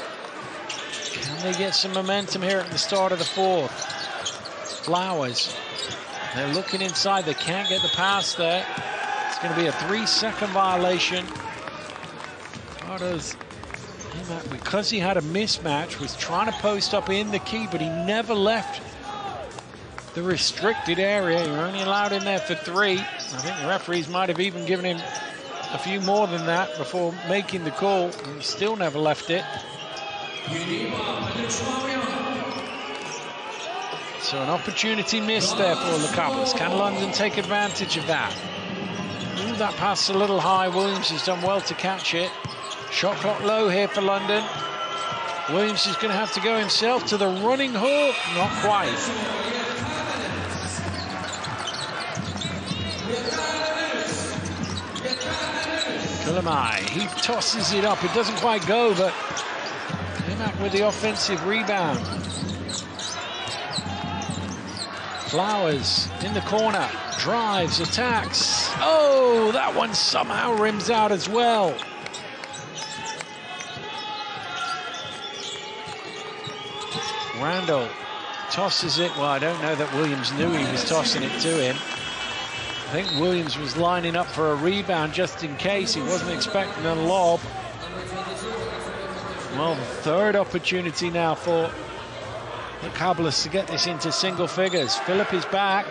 Can they get some momentum here at the start of the fourth? Flowers, they're looking inside, they can't get the pass there. It's going to be a 3-second violation. Carter's, because he had a mismatch, was trying to post up in the key, but he never left the restricted area. You're only allowed in there for 3. I think the referees might have even given him a few more than that before making the call. And he still never left it. So an opportunity missed there for Lietkabelis. Can London take advantage of that? Ooh, that pass a little high. Williams has done well to catch it. Shot clock low here for London. Williams is going to have to go himself to the running hook. Not quite. Coulomé, he tosses it up. It doesn't quite go, but K-Mac with the offensive rebound. Flowers in the corner. Drives, attacks. Oh, that one somehow rims out as well. Randall tosses it. Well, I don't know that Williams knew he was tossing it to him. I think Williams was lining up for a rebound just in case. He wasn't expecting a lob. Well, the third opportunity now for Lietkabelis to get this into single figures. Philip is back.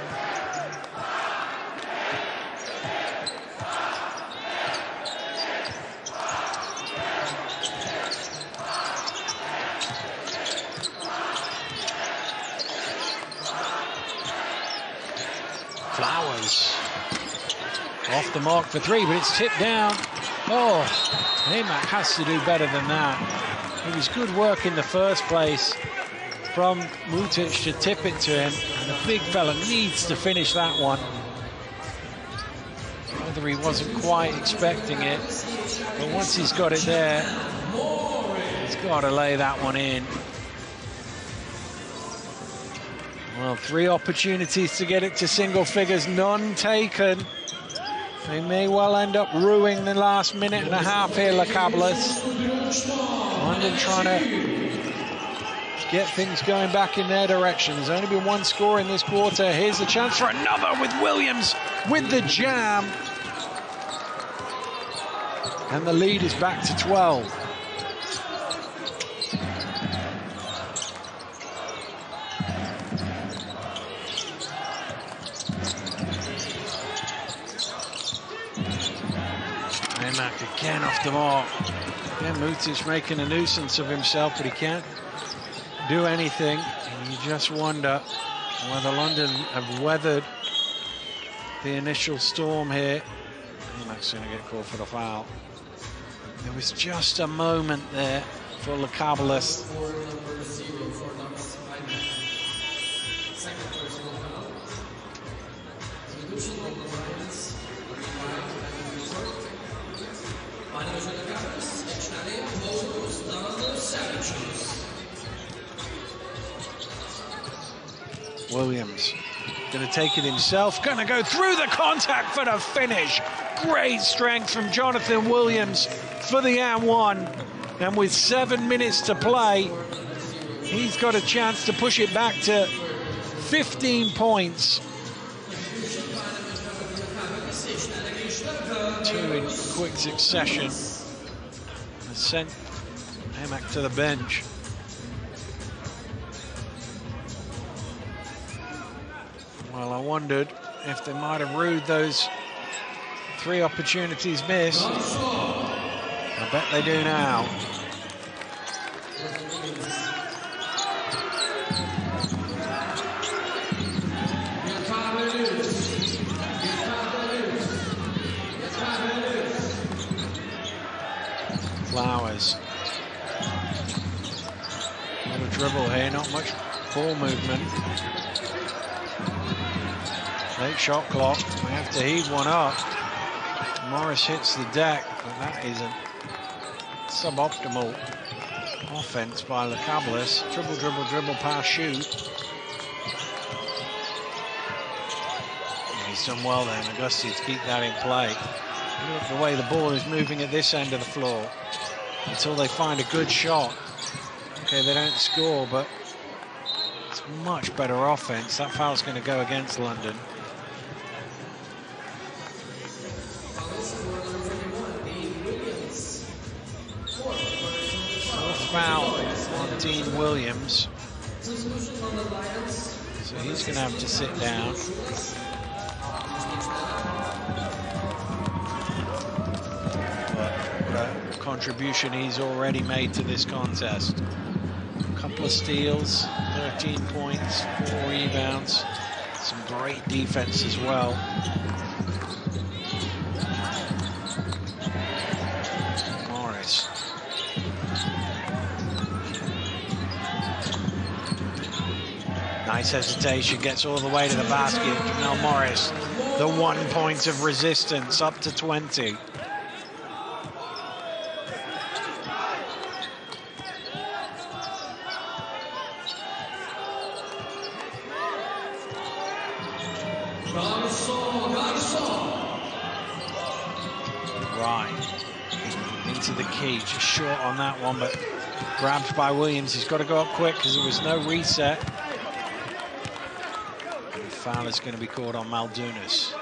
Flowers off the mark for 3, but it's tipped down. Oh, K-Mac has to do better than that. It was good work in the first place from Mutic to tip it to him, and the big fella needs to finish that one. Whether he wasn't quite expecting it, but once he's got it there, he's got to lay that one in. Well, 3 opportunities to get it to single figures, none taken. They may well end up ruining the last minute and a half here, Lietkabelis. London trying to get things going back in their direction. There's only been 1 score in this quarter. Here's the chance for another with Williams with the jam. And the lead is back to 12. Hemak again off the mark. Again, Mutic making a nuisance of himself, but he can't do anything. And you just wonder whether London have weathered the initial storm here. Hemak's going to get called for the foul. There was just a moment there for Lietkabelis. Williams going to take it himself, going to go through the contact for the finish. Great strength from Jonathan Williams for the and-one. And with 7 minutes to play, he's got a chance to push it back to 15 points. 2 in quick succession. And sent Hemak to the bench. Well, I wondered if they might have rued those 3 opportunities missed. I bet they do now. Flowers. A little dribble here, not much ball movement. Late shot clock, we have to heave one up. Morris hits the deck, but that is a suboptimal offense by Lietkabelis. Dribble, dribble, dribble, pass, shoot. And he's done well there, Augusti, to keep that in play. Look at the way the ball is moving at this end of the floor until they find a good shot. Okay, they don't score, but it's much better offense. That foul's going to go against London. Foul on Dean Williams, so he's going to have to sit down. But a contribution he's already made to this contest. A couple of steals, 13 points, 4 rebounds, some great defense as well. Morris. Nice hesitation, gets all the way to the basket. Jamel Morris, the 1 point of resistance, up to 20. Right, into the key, just short on that one, but grabbed by Williams. He's got to go up quick because there was no reset. Foul is going to be called on Maldunas.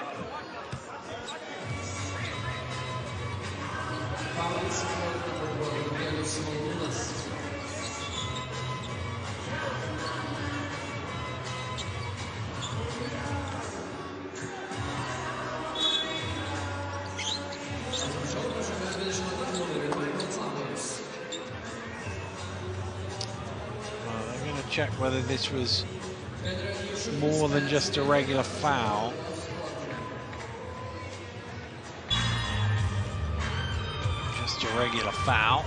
Well, I'm going to check whether this was more than just a regular foul. Just a regular foul.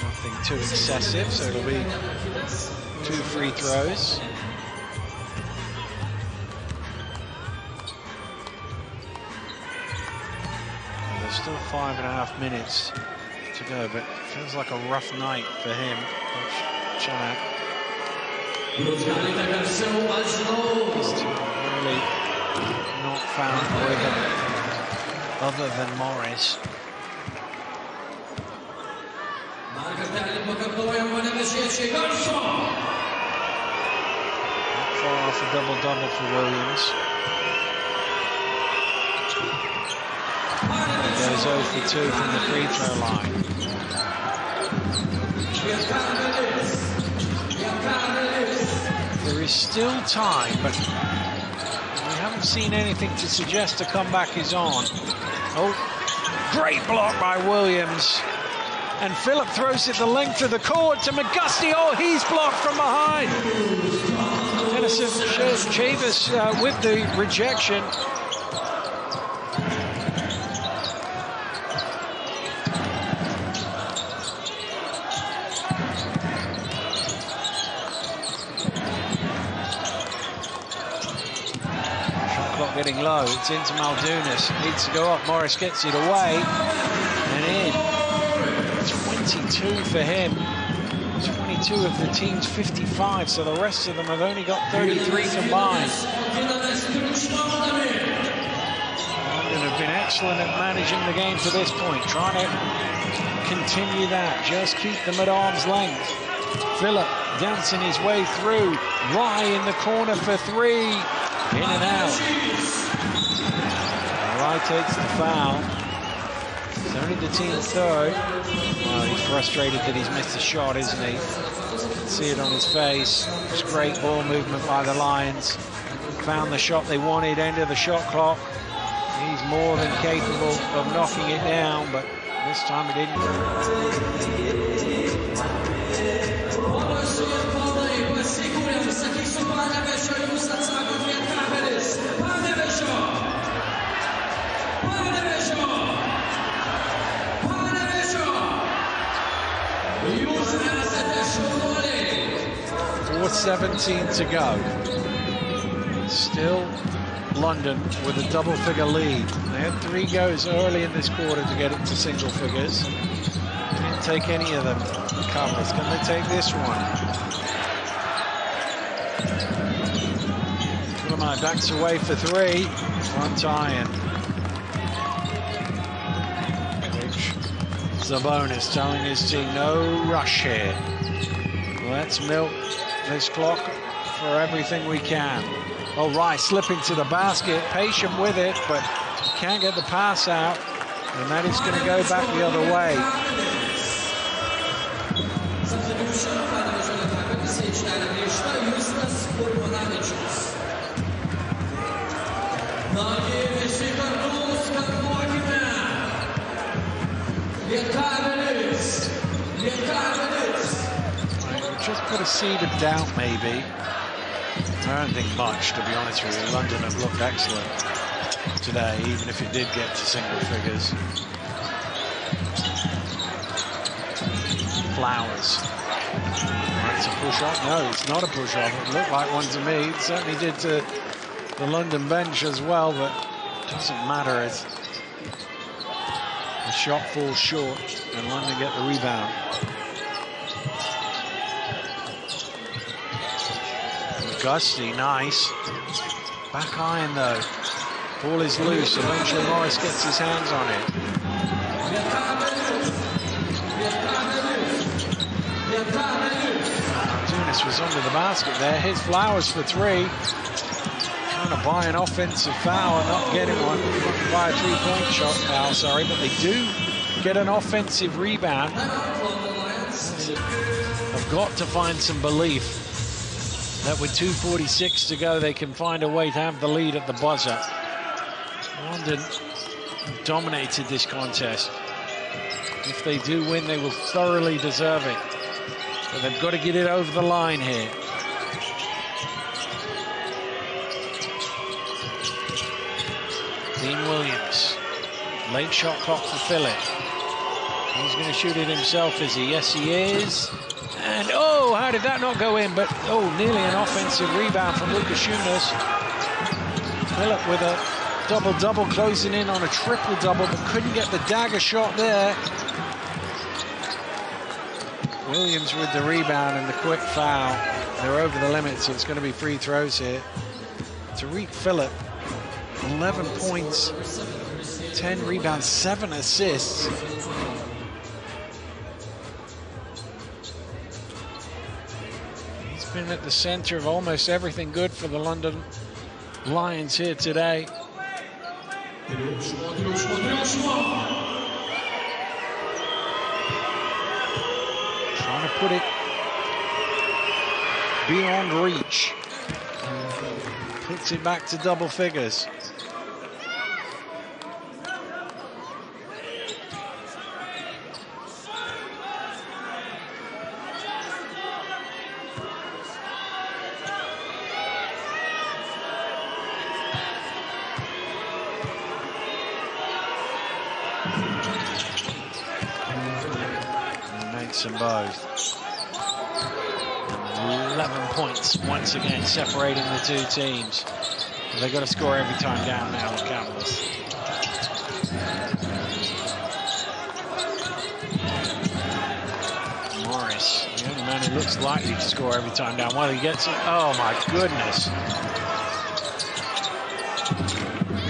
Nothing too excessive, so it'll be 2 free throws. There's still 5.5 minutes to go, but it feels like a rough night for him. Chanak. He's really not found rhythm other than Morris. Not far off a double-double for Williams. He goes 0 for 2 from the free throw line. There is still time, but we haven't seen anything to suggest a comeback is on. Oh, Great block by Williams. And Phillip throws it the length of the court to McGusty. Oh, he's blocked from behind. Tennessee Chavis with the rejection. Shot clock getting low. It's into Maldunas. Needs to go up. Morris gets it away and in. 22 for him. 22 of the team's 55, so the rest of them have only got 33 combined. London have been excellent at managing the game to this point, trying to continue that, just keep them at arm's length. Phillip dancing his way through. Rye in the corner for three. In and out. Rye takes the foul. It's only the team's third. Oh, he's frustrated that he's missed a shot, isn't he? You can see it on his face. It's great ball movement by the Lions. Found the shot they wanted, end of the shot clock. He's more than capable of knocking it down, but this time he didn't. .4:17 to go. Still London with a double-figure lead. They had 3 goes early in this quarter to get it to single figures. They didn't take any of them covers. Can they take this one? Kulamai backs away for 3. Front iron. Sabonis telling his team, no rush here. Let's milk this clock for everything we can. Oh, Rice slipping to the basket, patient with it, but can't get the pass out, and that is going to go back the other way. Just put a seed of doubt, maybe. I don't think much, to be honest with you. London have looked excellent today, even if it did get to single figures. Flowers. It's a push-off. No, it's not a push-off. It looked like one to me. It certainly did to the London bench as well, but it doesn't matter. The shot falls short, and London get the rebound. Gusty, nice. Back iron though. Ball is loose. Eventually Morris gets his hands on it. Tunis was under the basket there. Here's Flowers for 3. Trying to buy an offensive foul and not getting one. Buy a 3-point shot foul, sorry, but they do get an offensive rebound. I've got to find some belief that with 2:46 to go, they can find a way to have the lead at the buzzer. London dominated this contest. If they do win, they will thoroughly deserve it. But they've got to get it over the line here. Dean Williams. Late shot clock for Phillip. He's going to shoot it himself, is he? Yes, he is. And, oh, how did that not go in? But, oh, nearly an offensive rebound from Lukashunas. Phillip with a double-double, closing in on a triple-double, but couldn't get the dagger shot there. Williams with the rebound and the quick foul. They're over the limit, so it's going to be free throws here. Tariq Phillip, 11 points, 10 rebounds, 7 assists. Been at the center of almost everything good for the London Lions here today. Trying to put it beyond reach. Puts it back to double figures. He makes them both. 11 points once again separating the two teams. They've got to score every time down now, Lietkabelis. Morris, the only man who looks likely to score every time down. Well, he gets it. Oh my goodness.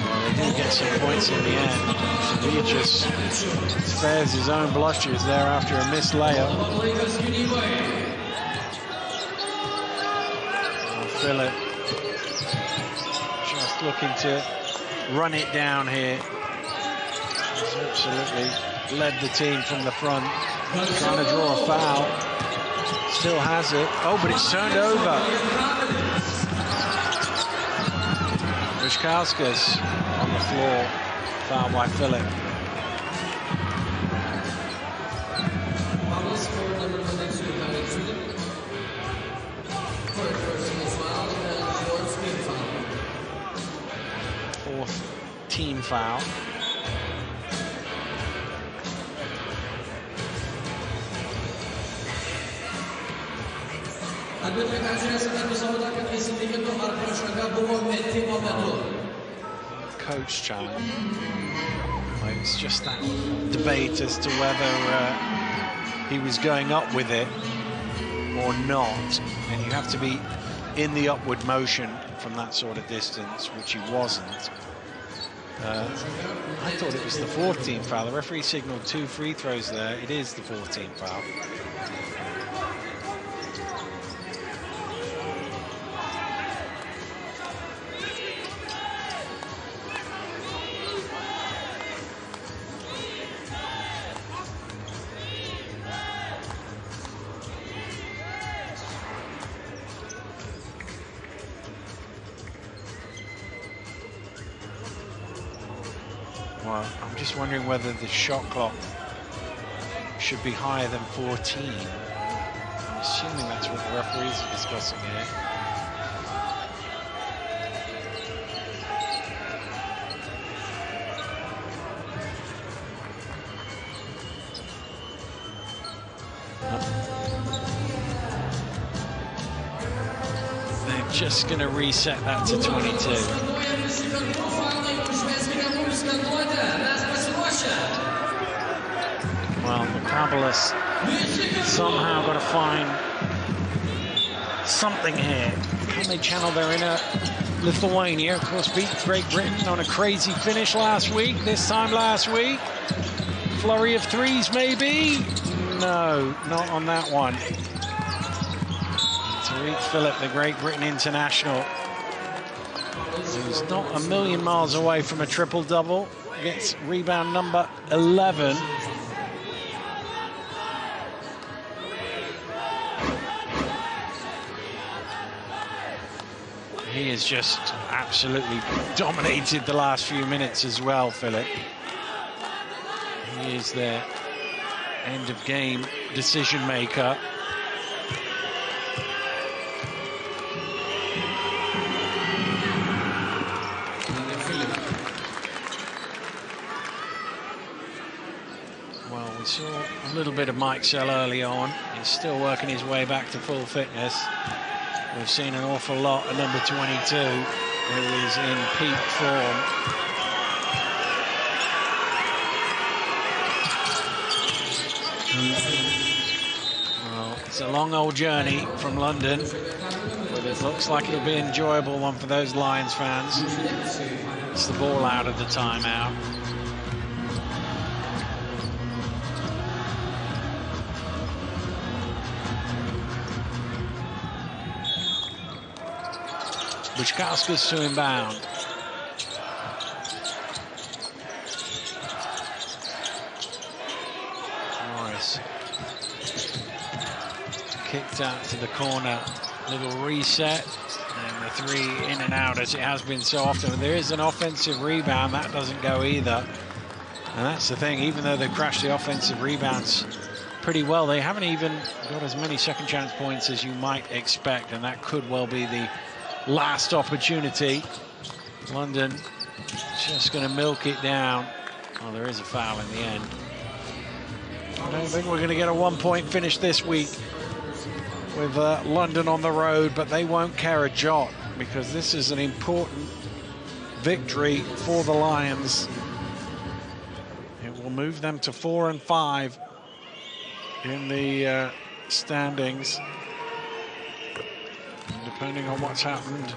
Well, they do get some points in the end. He just spares his own blushes there after a missed layup. Philip just looking to run it down here. He's absolutely led the team from the front, trying to draw a foul. Still has it. Oh, but it's turned over. Lietkabelis on the floor, foul by Philip. Fourth team foul. Coach challenge. Well, it's just that debate as to whether he was going up with it or not, and you have to be in the upward motion from that sort of distance, which he wasn't. I thought it was the 14th foul. The referee signaled 2 free throws there. It is the 14th foul. Well, I'm just wondering whether the shot clock should be higher than 14. I'm assuming that's what the referees are discussing here. They're just going to reset that to 22. Well, Lietkabelis somehow got to find something here. Can they channel their inner Lithuania? Of course, beat Great Britain on a crazy finish last week. This time last week, flurry of threes maybe? No, not on that one. Tariq Phillip, the Great Britain international, who's not a million miles away from a triple-double, gets rebound number 11. He has just absolutely dominated the last few minutes as well, Philip. He is their end-of-game decision-maker. Well, we saw a little bit of Mike Sell early on. He's still working his way back to full fitness. We've seen an awful lot of number 22, who is in peak form. Well, it's a long old journey from London, but it looks like it'll be an enjoyable one for those Lions fans. It's the ball out of the timeout. Lietkabelis to inbound. Morris kicked out to the corner. Little reset, and the three in and out as it has been so often. But there is an offensive rebound, that doesn't go either. And that's the thing, even though they've crashed the offensive rebounds pretty well, they haven't even got as many second chance points as you might expect, and that could well be the last opportunity. London just going to milk it down. Oh, there is a foul in the end. I don't think we're going to get a one-point finish this week with London on the road, but they won't care a jot because this is an important victory for the Lions. It will move them to 4 and 5 in the standings. And depending on what's happened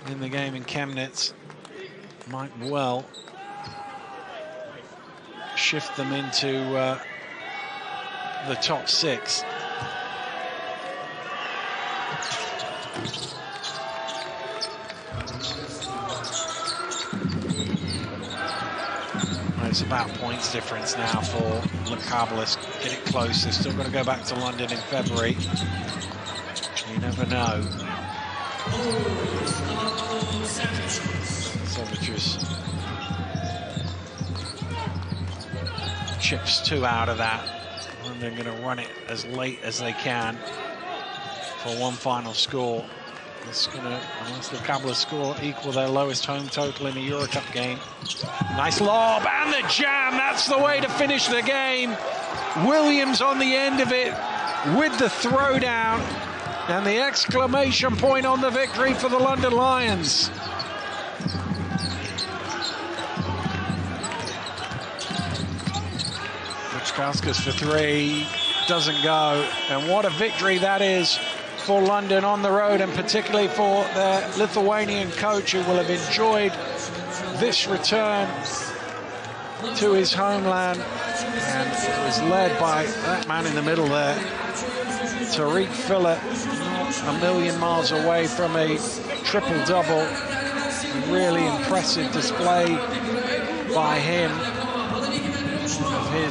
in the game in Chemnitz, might well shift them into the top 6. It's about points difference now for Lietkabelis. Get it close. They're still going to go back to London in February. You never know. Savages chips 2 out of that, and they're going to run it as late as they can for one final score. It's going to, unless Lietkabelis score, equal their lowest home total in a Eurocup game. Nice lob, and the jam. That's the way to finish the game. Williams on the end of it with the throwdown, and the exclamation point on the victory for the London Lions. Lietkabelis for 3, doesn't go. And what a victory that is for London on the road, and particularly for their Lithuanian coach, who will have enjoyed this return to his homeland. And it was led by that man in the middle there, Tariq Phillip, not a million miles away from a triple-double. A really impressive display by him of his